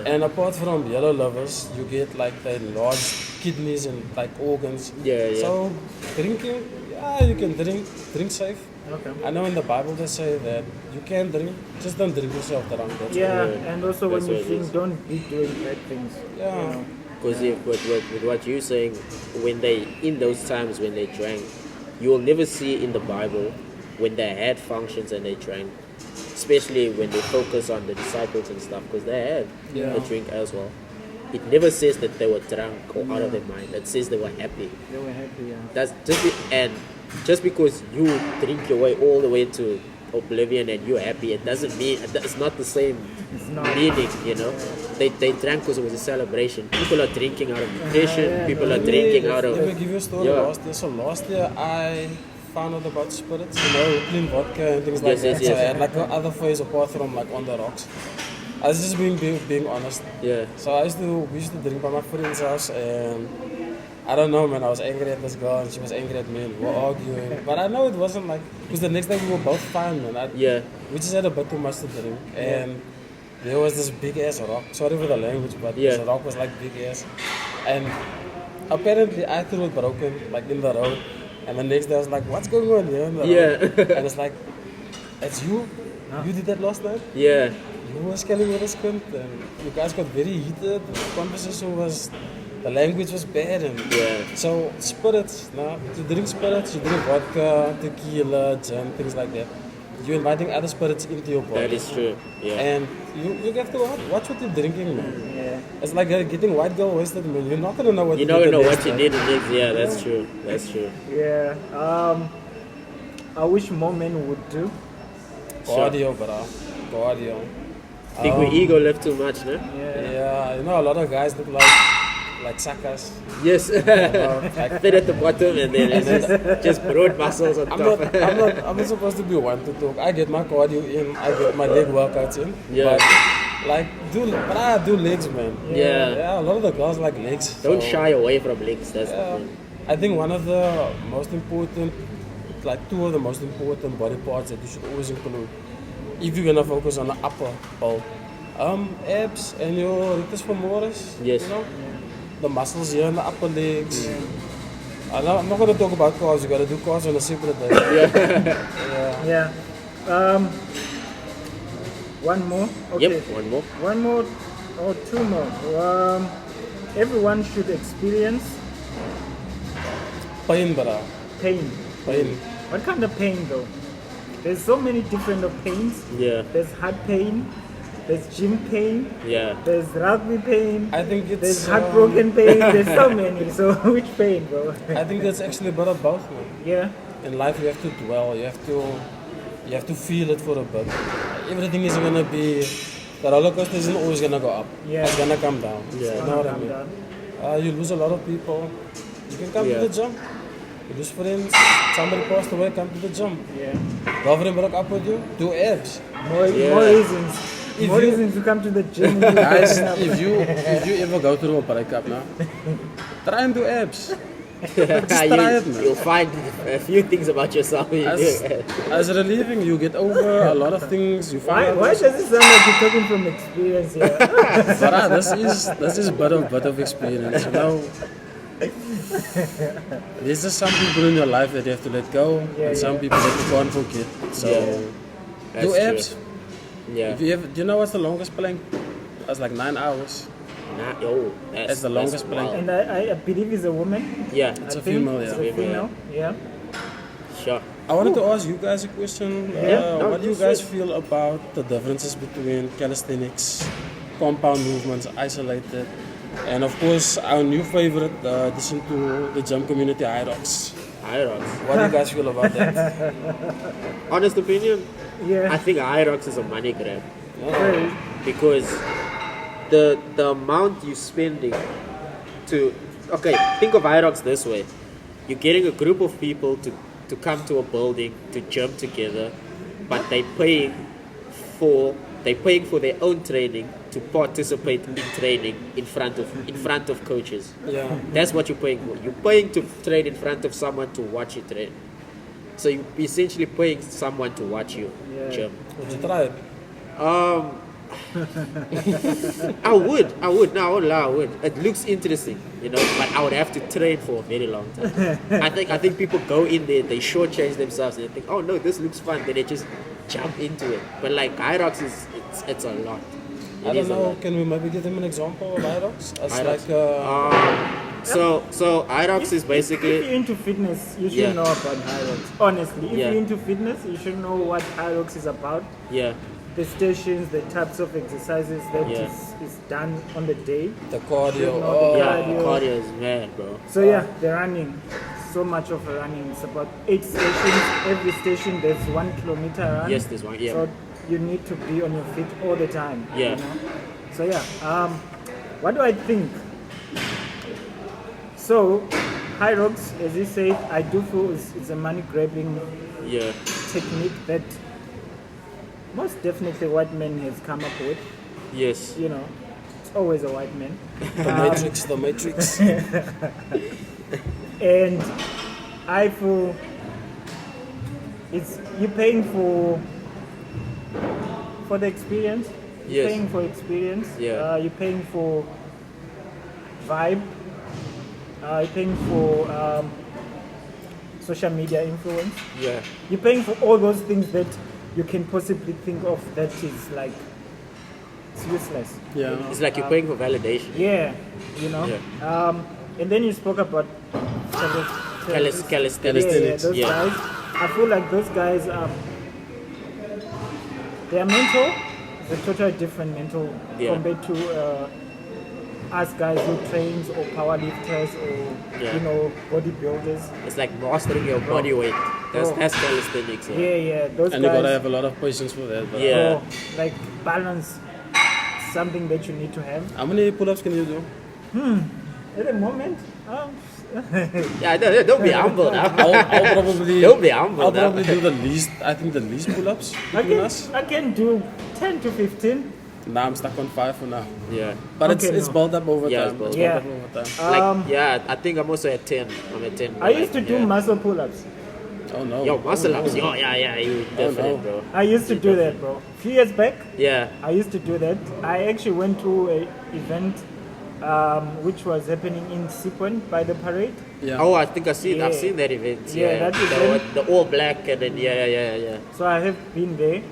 And apart from yellow livers, you get like the enlarged kidneys and like organs. So drinking, you can drink safe. Okay. I know in the Bible they say that you can drink, just don't drink yourself drunk. That's And also when That's you what it drink, don't be doing bad things. Yeah. Because with what you're saying, when they, in those times when they drank, you will never see in the Bible when they had functions and they drank, especially when they focus on the disciples and stuff, because they had a drink as well. It never says that they were drunk or out of their mind. It says they were happy. They were happy, That's just because you drink your way all the way to oblivion and you're happy, it doesn't mean it's not the same meaning, you know. They drank because it was a celebration. People are drinking out of depression. People are drinking out of. Let me give you a story last year. So last year I found out about spirits, clean vodka and things like that. So I had like other phase apart from like on the rocks. I was just being honest. Yeah. So we used to drink by my friend's house, and I don't know, man. I was angry at this girl, and she was angry at me, and we were arguing. But I know it wasn't like, because the next day we were both fine, man. We just had a bit too much to drink, and there was this big ass rock. Sorry for the language, but this rock was like big ass, and apparently I threw it broken, like in the road. And the next day I was like, "What's going on here?" And it's like, "It's you. You did that last night." Yeah. You were scaling with this cunt, and you guys got very heated. The conversation was, the language was bad, and so spirits. Now, to drink spirits, you drink vodka, tequila, gin, things like that. You're inviting other spirits into your body. That is true. Yeah. And you have to watch what you're drinking, man. It's like getting white girl wasted, man. You're not gonna know what you never know what next you time. need next. Yeah, that's true. That's true. Yeah. I wish more men would do. Cardio, bro. Cardio. I think we ego lift too much, no? Yeah, a lot of guys look like suckers. Yes. Like fit at the bottom and then it's just broad muscles on top. I'm not supposed to be one to talk. I get my cardio in, I get my leg workouts in. Yeah. But I do legs, man. Yeah. A lot of the girls like legs. Don't shy away from legs. That's the thing. I think one of the most important, two of the most important body parts that you should always include, if you're gonna focus on the upper bulk, abs and your rectus femoris. Yes. The muscles here in the upper legs. I'm not gonna talk about calves. You gotta do calves on a separate day. One more. Okay. Yep. One more. One more or two more. Everyone should experience pain, brother. pain. Pain. What kind of pain though? there's so many different of pains. Yeah. There's heart pain. There's gym pain. Yeah. There's rugby pain. I think it's There's heartbroken pain. There's so many. So which pain, bro? I think that's actually better both, man. Yeah. In life, you have to dwell. You have to feel it for a bit. Everything is gonna be. The roller coaster isn't always gonna go up. Yeah. It's gonna come down. Yeah. You know what I mean? Down. You lose a lot of people. You can come Yeah. to the gym. You lose friends. Somebody passed away. Come to the gym. Yeah. Girlfriend broke up with you. Do abs. More reasons. If More you- reasons to come to the gym. Guys, if you ever go through a breakup now, try and do abs. Just try it, man. You'll find a few things about yourself when you do As, it. as relieving, you get over a lot of things. You find Why out. does it sound like you're talking from experience here? But this is bit of experience, you know. There's just some people in your life that you have to let go, and some people that you can't forget. So That's do true. abs. Yeah. If you ever, do you know what's the longest plank? That's like 9 hours. That's the longest plank. wild. And I believe it's a woman. Yeah. It's I a think female, it's yeah. a female. Yeah. Sure. I wanted to ask you guys a question. No, What do you just guys shoot. feel about the differences between calisthenics, compound movements, isolated, and of course our new favorite addition to the gym community, Hyrox? Hyrox. What do you guys feel about that? Honest opinion, Yeah. I think Hyrox is a money grab Very. because the amount you're spending to think of Hyrox this way: you're getting a group of people to come to a building to gym together, but they're paying for their own training to participate in training in front of coaches. Yeah. That's what you're paying for. You're paying to train in front of someone to watch you train. So you're essentially paying someone to watch you gym. Would you try it? I would. No, I won't lie, I would. It looks interesting, but I would have to train for a very long time. I think people go in there, they shortchange themselves, and they think, oh no, this looks fun. Then they just jump into it. But like Hyrox it's a lot. I don't know. Can we maybe give them an example of Hyrox? It's Hyrox. like So Hyrox is If basically you're into fitness, you should Yeah. know about Hyrox. Honestly, if Yeah. you're into fitness, you should know what Hyrox is about. yeah. The stations, the types of exercises that Yeah. is done on the day. the cardio. Yeah, Oh, Yeah, cardio is mad, bro. So yeah, the running, so much of running. It's about 8 stations. Every station there's 1 kilometer run. Yes, there's one. Yeah. So you need to be on your feet all the time. Yeah. So yeah, what do I think? So Hyrox, as you said, I do feel it's a money grabbing Yeah. technique that most definitely white men has come up with. Yes. It's always a white man. the matrix. And I feel you're paying for the experience. You're Yes. paying for experience. Yeah. You're paying for vibe. You're paying for social media influence. Yeah. You're paying for all those things that you can possibly think of that is like it's useless. Yeah. It's like you're paying for validation. Yeah, Yeah. and then you spoke about Calisthenics. those Yeah. guys. I feel like those guys their mental is a totally different mental Yeah. compared to us guys who trains or powerlifters or Yeah. bodybuilders. It's like mastering your body weight. That's calisthenics. Yeah. Yeah, those And you guys. gotta have a lot of patience for that. But Yeah. Like balance, something that you need to have. How many pull-ups can you do? At the moment, Yeah, don't be humble now. I'll probably. Don't be humble I'll now. probably do the least. I think the least pull-ups between us. I can do 10 to 15. Now I'm stuck on 5 for now. Yeah. But Okay, it's no. built up over Yeah, it's time. built It's up. built up over time. I think I'm also at 10. I'm at 10. I used to do yeah. muscle pull-ups. Oh no. Yo, muscle ups. Oh, no. Yo, yeah, you definitely, no. bro. I used to do that, bro. A few years back, Yeah. I used to do that. I actually went to an event which was happening in Sequin by the parade. Yeah. Oh, I think I've seen Yeah. that event. Yeah, Yeah, that event. the all black and then yeah. So I have been there.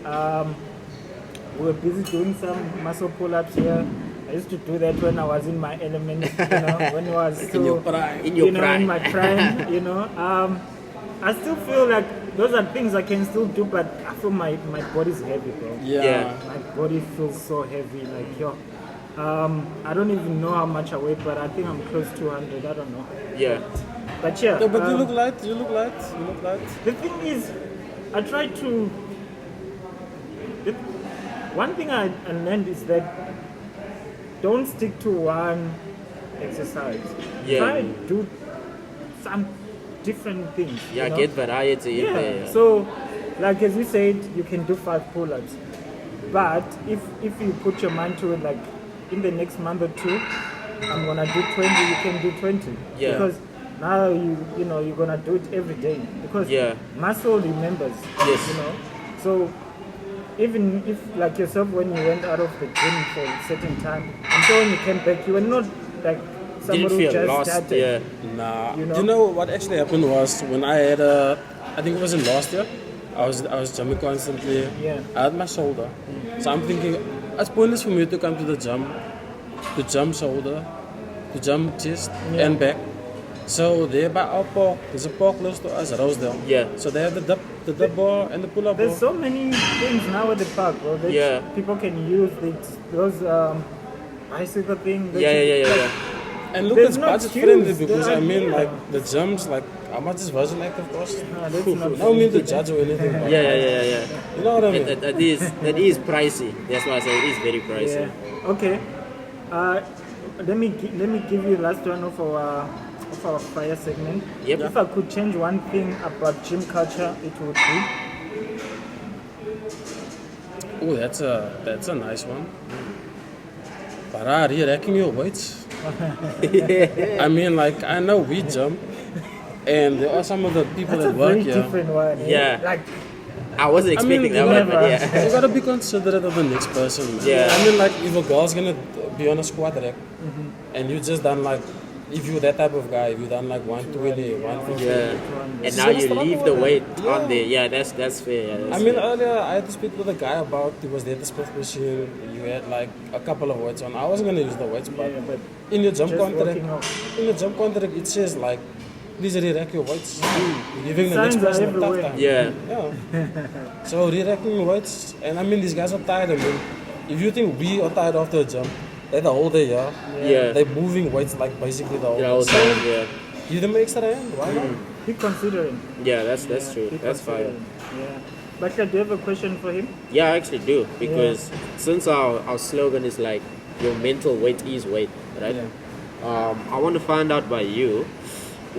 We were busy doing some muscle pull-ups here. I used to do that when I was in my element, when I was still In your prime. In your prime. in my prime, I still feel like those are things I can still do, but I feel my body's heavy, bro. Yeah. My body feels so heavy, like yo. I don't even know how much I weigh, but I think I'm close to 100. I don't know. Yeah. But yeah. No, but you look light. You look light. You look light. The thing is, I try to. One thing I learned is that don't stick to one exercise. Yeah. Try to do some different things. Yeah, you know? get variety in there. Yeah. So, like as you said, you can do 5 pull-ups. But if you put your mind to it, like in the next month or 2, I'm gonna do 20. You can do 20. Yeah. Because now you know you're gonna do it every day. Because muscle remembers. Yes. You know. So even if like yourself, when you went out of the gym for a certain time, I'm sure when you came back, you were not like somebody Didn't who feel just lost. started. Yeah. Nah. You know? Do you know what actually happened was when I had I think it was in last year. I was jumping constantly. Yeah. I had my shoulder. So I'm thinking it's pointless for me to come to the gym, to jump shoulder, to jump chest and back. So there by our park, there's a park close to us, Rosedale. Yeah. So they have the dip bar and the pull-up bar. There's so many things now at the park, bro. That people can use those bicycle things. Yeah. And look, There's it's no budget excuse. friendly because There I are- mean, yeah. like the gyms, like how much is Virgin Active cost? That's not No mean to judge or anything. But Yeah. You know what I mean? That is pricey. That's why I say it is very pricey. Yeah. Okay. Let me give you the last one of our fire segment. Yep. If I could change one thing about gym culture, it would be. Oh, that's a nice one. But are you racking your weights? I mean, like I know we jump, and there are some of the people That's a that work very here. different one. Yeah. Like I wasn't I mean, expecting that one, but yeah. you gotta be considerate of the next person, man. Yeah. I mean, like if a girl's gonna be on a squat rack, and you just done like, if you're that type of guy, if you done like 120, 150. Yeah. And now you leave the weight on there. Yeah, that's fair. Yeah, that's I mean, fair. earlier I had to speak with a guy about, he was there at the split machine, you had like a couple of weights on. I wasn't gonna use the weights, but but in your jump just contract, working out. it says like, please re-rack your weights. You're giving the next Signs are person a tough everywhere. time. Yeah. So re-racking weights, and I mean these guys are tired. I mean, if you think we are tired after a jump, they're the whole day, Yeah. they're moving weights like basically the whole Yeah, all day. the So time, yeah. give them extra hand, why not? Be considering. Yeah, that's true. Be That's fine. considering. Yeah. But do you have a question for him? Yeah, I actually do, because since our slogan is like your mental weight is weight, right? I want to find out by you,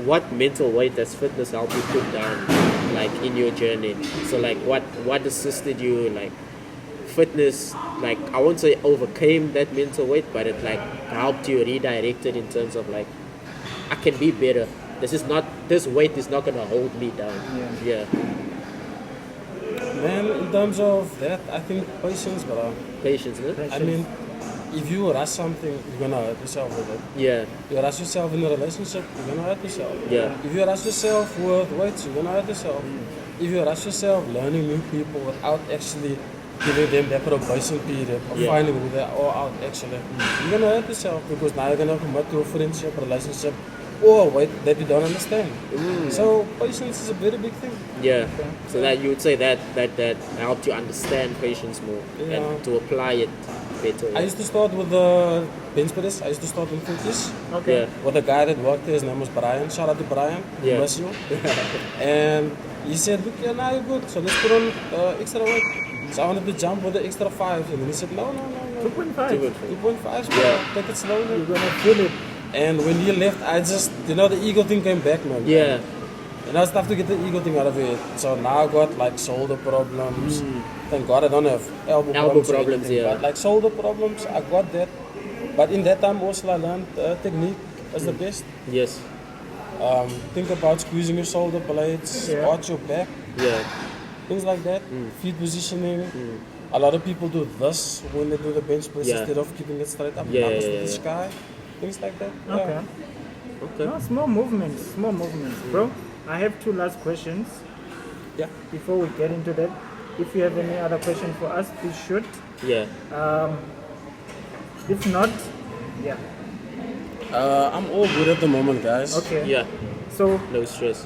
what mental weight does fitness help you put down, like in your journey? So like what assisted you, like fitness, like I won't say overcame that mental weight, but it like helped you redirect it in terms of like, I can be better. This weight is not gonna hold me down. Yeah. Man, in terms of that, I think patience, bro. Patience, no? I mean, if you rush something, you're gonna hurt yourself with it. Yeah. You rush yourself in a relationship, you're gonna hurt yourself. Yeah. If you rush yourself with weights, you're gonna hurt yourself. If you rush yourself learning new people without actually giving them that probation period of finding who they are out actually, you're gonna hurt yourself because now you're gonna commit to a friendship, relationship, or a weight that you don't understand. So patience is a very big thing. Yeah. So that you would say that helped you understand patience more and to apply it better. I used to start with the bench press. I used to start in 40s. Okay. Yeah. With a guy that worked there, his name was Brian. Shout out to Brian. Yeah. Bless you. And he said, look, yeah, now you're good. So let's put on extra weight. So I wanted to jump with the extra 5. And then he said, no. 2.5. 2.5, Yeah. take it slowly. You're gonna feel it. And when he left, I just, the ego thing came back, man. Yeah. And I was tough to get the ego thing out of it. So now I got like shoulder problems. Thank God I don't have elbow problems. or problems, anything, yeah. But like shoulder problems, I got that. But in that time also I learned technique as the best. Yes. Think about squeezing your shoulder blades, arch your back, Yeah. things like that. Feet positioning. A lot of people do this when they do the bench press Yeah. instead of keeping it straight up, Yeah, knuckles yeah, to the yeah. sky. Things like that. Okay. Yeah. Okay. No, small movements, bro. I have 2 last questions. Yeah. Before we get into that, if you have any other question for us, please shoot. Yeah. If not, I'm all good at the moment, guys. okay. Yeah. So No stress.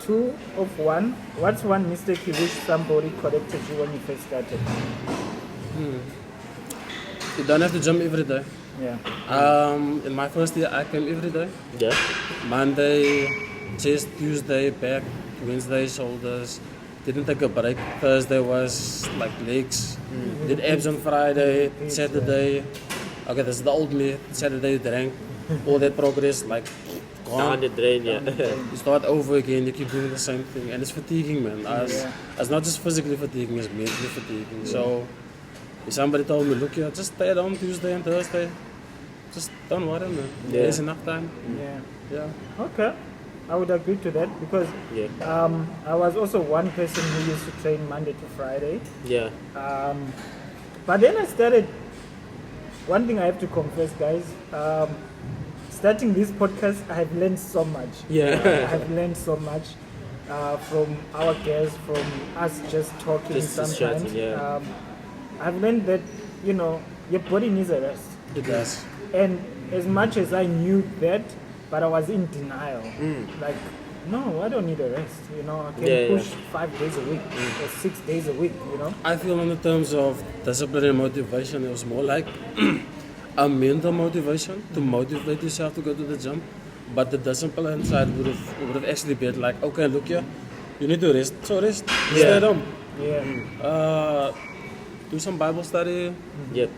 2 of 1. What's one mistake you wish somebody corrected you when you first started? You don't have to jump every day. Yeah. In my first year, I came every day. Yeah. Monday, chest, Tuesday, back, Wednesday, shoulders. Didn't take a break. Thursday was like legs. Did abs on Friday, Saturday. Okay, this is the old me. Saturday drank. All that progress, like, gone. Down the drain, yeah. You start over again, you keep doing the same thing. And it's fatiguing, man. It's not just physically fatiguing, it's mentally fatiguing. So, if somebody told me, look here, just stay at home Tuesday and Thursday. Just don't worry, man. There's enough time. Yeah. Okay. I would agree to that because I was also one person who used to train Monday to Friday. Yeah. But then I started, one thing I have to confess, guys, starting this podcast, I have learned so much. Yeah. I have learned so much from our guests, from us just talking Just sometimes. chatting, yeah. I've learned that, your body needs a rest. It does. And as much as I knew that, but I was in denial. Like, no, I don't need a rest. I can push 5 days a week or 6 days a week, I feel in the terms of discipline and motivation, it was more like a mental motivation to motivate yourself to go to the gym. But the discipline side would have actually been like, okay, look here, you need to rest. So rest. Stay at home. Yeah. Do some Bible study. Yep.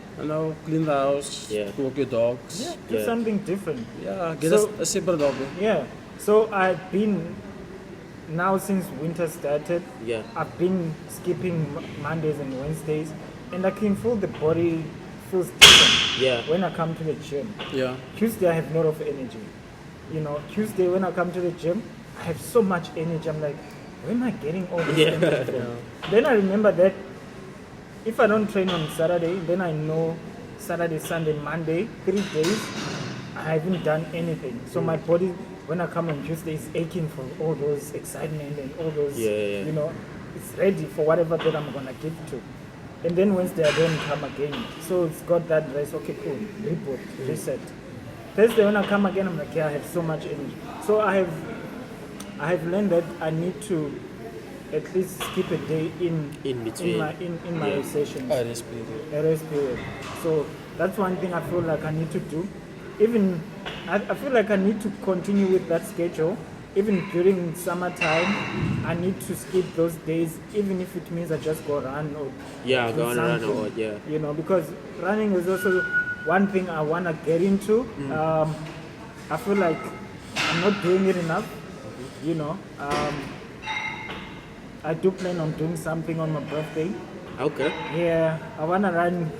Clean the house. Yeah. Walk your dogs. Yeah, do something different. Yeah, get a separate hobby. Yeah. So I've been, now since winter started, Yeah. I've been skipping Mondays and Wednesdays, and I can feel the body feels different Yeah. when I come to the gym. Yeah. Tuesday I have a lot of energy. Tuesday when I come to the gym, I have so much energy. I'm like, where am I getting all this energy from? Then I remember that if I don't train on Saturday, then I know Saturday, Sunday, Monday, 3 days, I haven't done anything. So my body, when I come on Tuesday, is aching for all those excitement and all those, it's ready for whatever that I'm going to give to. And then Wednesday, I don't come again. So it's got that rest. Okay, cool. Reboot, reset. Thursday, when I come again, I'm like, I have so much energy. So I have learned that I need to at least skip a day in between in my sessions. A rest period. A rest period. So that's one thing I feel like I need to do. Even I feel like I need to continue with that schedule. Even during summertime, I need to skip those days, even if it means I just go run or go on a run or because running is also one thing I want to get into. I feel like I'm not doing it enough. I do plan on doing something on my birthday. Okay. Yeah, I want to run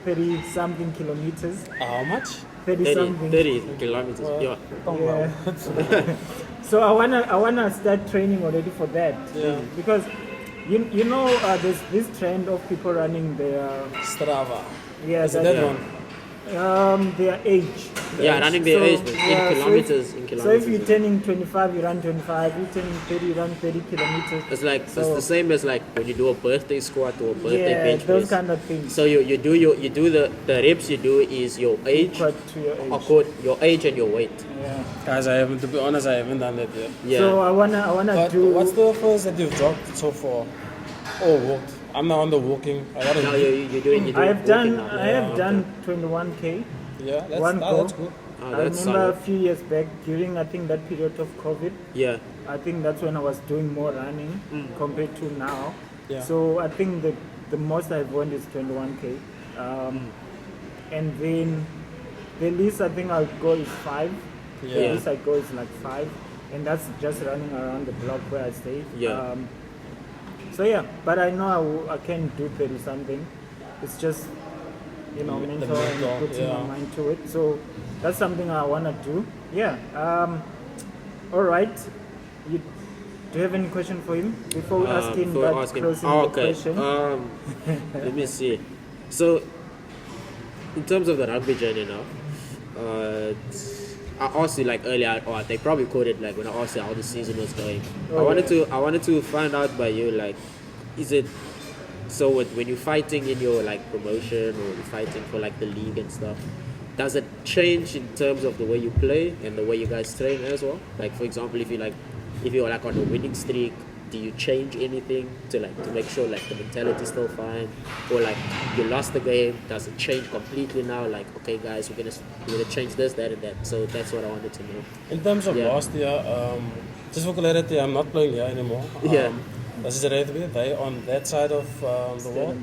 30-something kilometers. How much? 30-something. 30 kilometers. Yeah. So I wanna start training already for that. Yeah. Because there's this trend of people running their Strava. yeah Is it that one? Their age. Running their age, but in kilometers. So if you're turning 25, you run 25. You're turning 30, you run 30 kilometers. It's like it's the same as like when you do a birthday squat or a birthday bench those press. kind of things. So you do the reps you do is your age, Equal to your age. your age and your weight. Yeah. Guys, to be honest, I haven't done that yet. Yeah. So I wanna But do. what's the first that you've jogged so far? Oh, walked. I'm now on the walking. Now you're doing I have done. walking now. I have done 21k. Yeah, that's good. Oh, I that's remember solid. a few years back during I think that period of COVID. Yeah. I think that's when I was doing more running compared to now. Yeah. So I think the most I've won is 21k. And then the least I think I'll go is 5. Yeah. The least I go is like 5. And that's just running around the block where I stay. Yeah. So yeah, but I know I can do 30 something. It's just mental and putting my mind to it. So that's something I want to do. Yeah. All right. Do you have any question for him before we ask him that closing the question? Let me see. So, in terms of the rugby journey now, I asked you like earlier, or they probably quoted like when I asked you how the season was going. I wanted to find out by you like, is it so when you're fighting in your like promotion or you're fighting for like the league and stuff, does it change in terms of the way you play and the way you guys train as well? Like for example, if you like if you're like on a winning streak, do you change anything to make sure like the mentality is still fine, or like you lost the game, does it change completely now? Like, okay, guys, we're gonna change this, that, and that. So that's what I wanted to know. In terms of last year, just for clarity, I'm not playing here anymore. This is Rugby. They on that side of the world.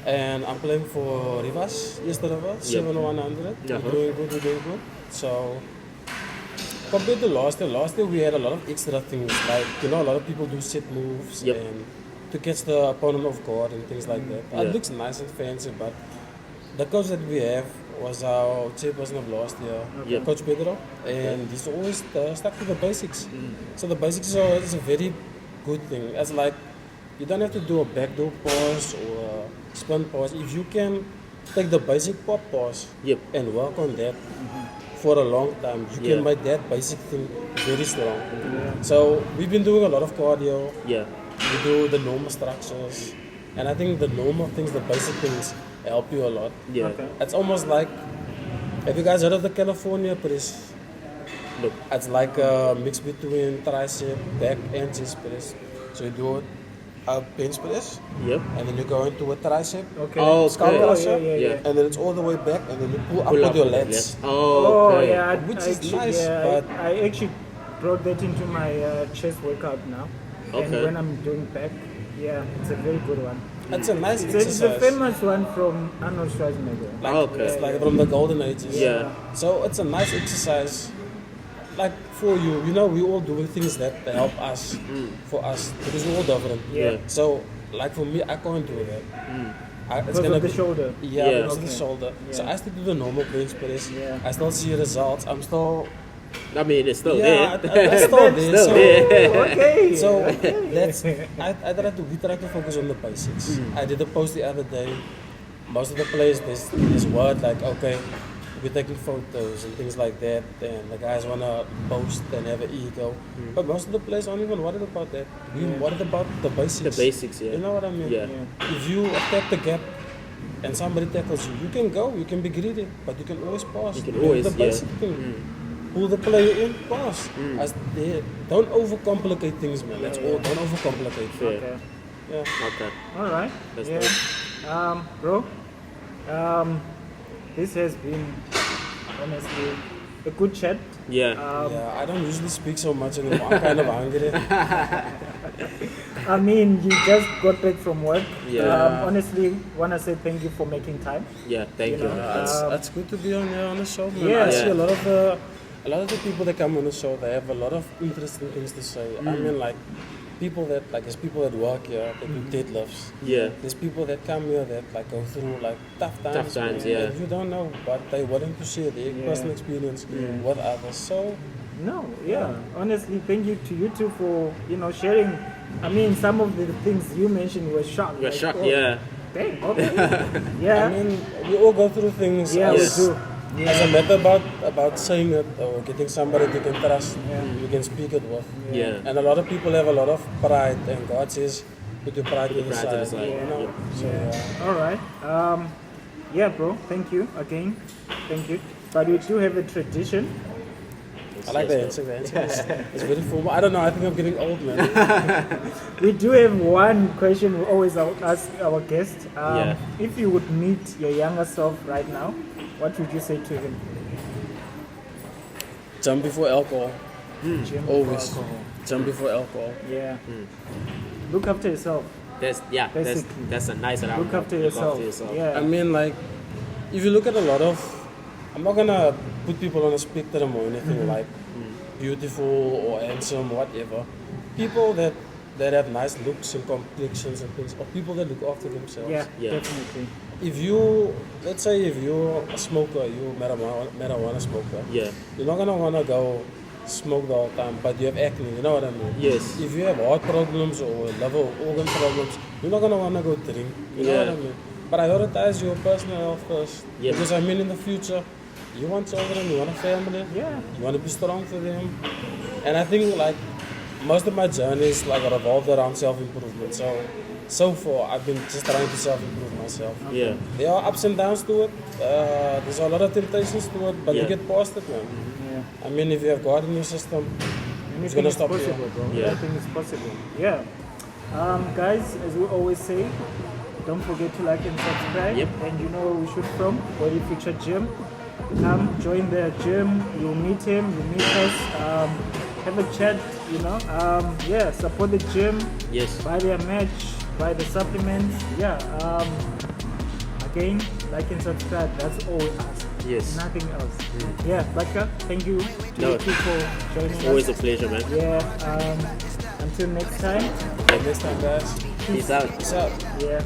And I'm playing for Rivas, East River, 7-100. We're doing good. So compared to last year we had a lot of extra things, like, you know, a lot of people do set moves and to catch the opponent off guard and things like that. It looks nice and fancy, but the coach that we have was our chairperson of last year, Coach Pedro, and he's always stuck to the basics. So the basics is a very good thing. It's like you don't have to do a backdoor pass or a spin pass. If you can take the basic pop pass and work on that for a long time, you can make that basic thing very strong. So we've been doing a lot of cardio. We do the normal structures, and I think the normal things, the basic things, help you a lot. It's almost like, have you guys heard of the California press? Look, it's like a mix between tricep, back, and chest press. So you do a bench press, and then you go into a tricep, scalp crusher, and then it's all the way back, and then you pull up with your lats. Which is nice. But I actually brought that into my chest workout now. And when I'm doing back, it's a very good one. It's a nice exercise. It's a famous one from Arnold Schwarzenegger. It's like from the golden ages. So it's a nice exercise. Like for you, you know, we all doing things that help us, for us, because we're all different. So, like for me, I can't do that. Because of the shoulder. Because of the shoulder. So I still do the normal bench press. I still see results. I'm still. I mean, it's still there. It's still there. So that's. We try to focus on the basics. I did a post the other day. Most of the players, there's this word like, okay, we're taking photos and things like that, and the guys want to post and have an ego. But most of the players aren't even worried about that. We're worried about the basics. The basics, You know what I mean? If you attack the gap and somebody tackles you, you can go, you can be greedy, but you can always pass. You can always, the basic thing. Pull the player in, pass. Don't overcomplicate things, man. That's all. Don't overcomplicate. Okay. All right. Bro. This has been, honestly, a good chat. I don't usually speak so much anymore. I'm kind of hungry. I mean, you just got back from work. Honestly, want to say thank you for making time. Thank you. It's good to be on the show, man. I see a lot of the people that come on the show, they have a lot of interesting things to say. I mean, like, there's people that work here that do deadlifts. There's people that come here that like go through like tough times. You don't know, but they're willing to share their personal experience with others. So honestly, thank you to you two for sharing. I mean, some of the things you mentioned were shocked. Dang, okay. I mean, we all go through things. We do. As a matter about saying it or getting somebody you can trust, you can speak it with. And a lot of people have a lot of pride, and God says, put your pride inside. All right. Bro. Thank you again. Thank you. But we do have a tradition. I like the answer. It's very formal. I don't know. I think I'm getting old, man. We do have one question we always ask our guests. If you would meet your younger self right now, what would you say to him? Jump before alcohol. Always. Jump before alcohol. Look after yourself. That's a nice round. Look after yourself. I mean, like, if you look at a lot of, I'm not gonna put people on a spectrum or anything like beautiful or handsome, whatever. People that have nice looks and complexions and things, or people that look after themselves. Definitely. If you, let's say if you're a smoker, you're a marijuana smoker, you're not gonna wanna go smoke the whole time, but you have acne, you know what I mean? Yes. If you have heart problems or liver organ problems, you're not gonna wanna go drink, you know what I mean? But prioritize your personal health first. Because I mean, in the future, you want children, you want a family, you want to be strong for them. And I think like most of my journeys like revolved around self-improvement. So far, I've been just trying to self-improve myself. There are ups and downs to it. There's a lot of temptations to it, but you get past it, man. I mean, if you have God in your system, Anything gonna is stop possible, here. bro. Yeah. Anything is possible. Yeah. Guys, as we always say, don't forget to like and subscribe. Yep. And you know where we shoot from, Body Future Gym. Come join the gym. You'll meet him. You meet us. Have a chat. You know. Yeah. Support the gym. Yes. Buy their merch. Buy the supplements. Yeah. Again, like and subscribe. That's all we ask. Yes. Nothing else. Yeah, Baka, thank you to No. you for joining Always a us. pleasure, man. Yeah, until next time. Until next time, guys. Peace out. Peace out. Yeah.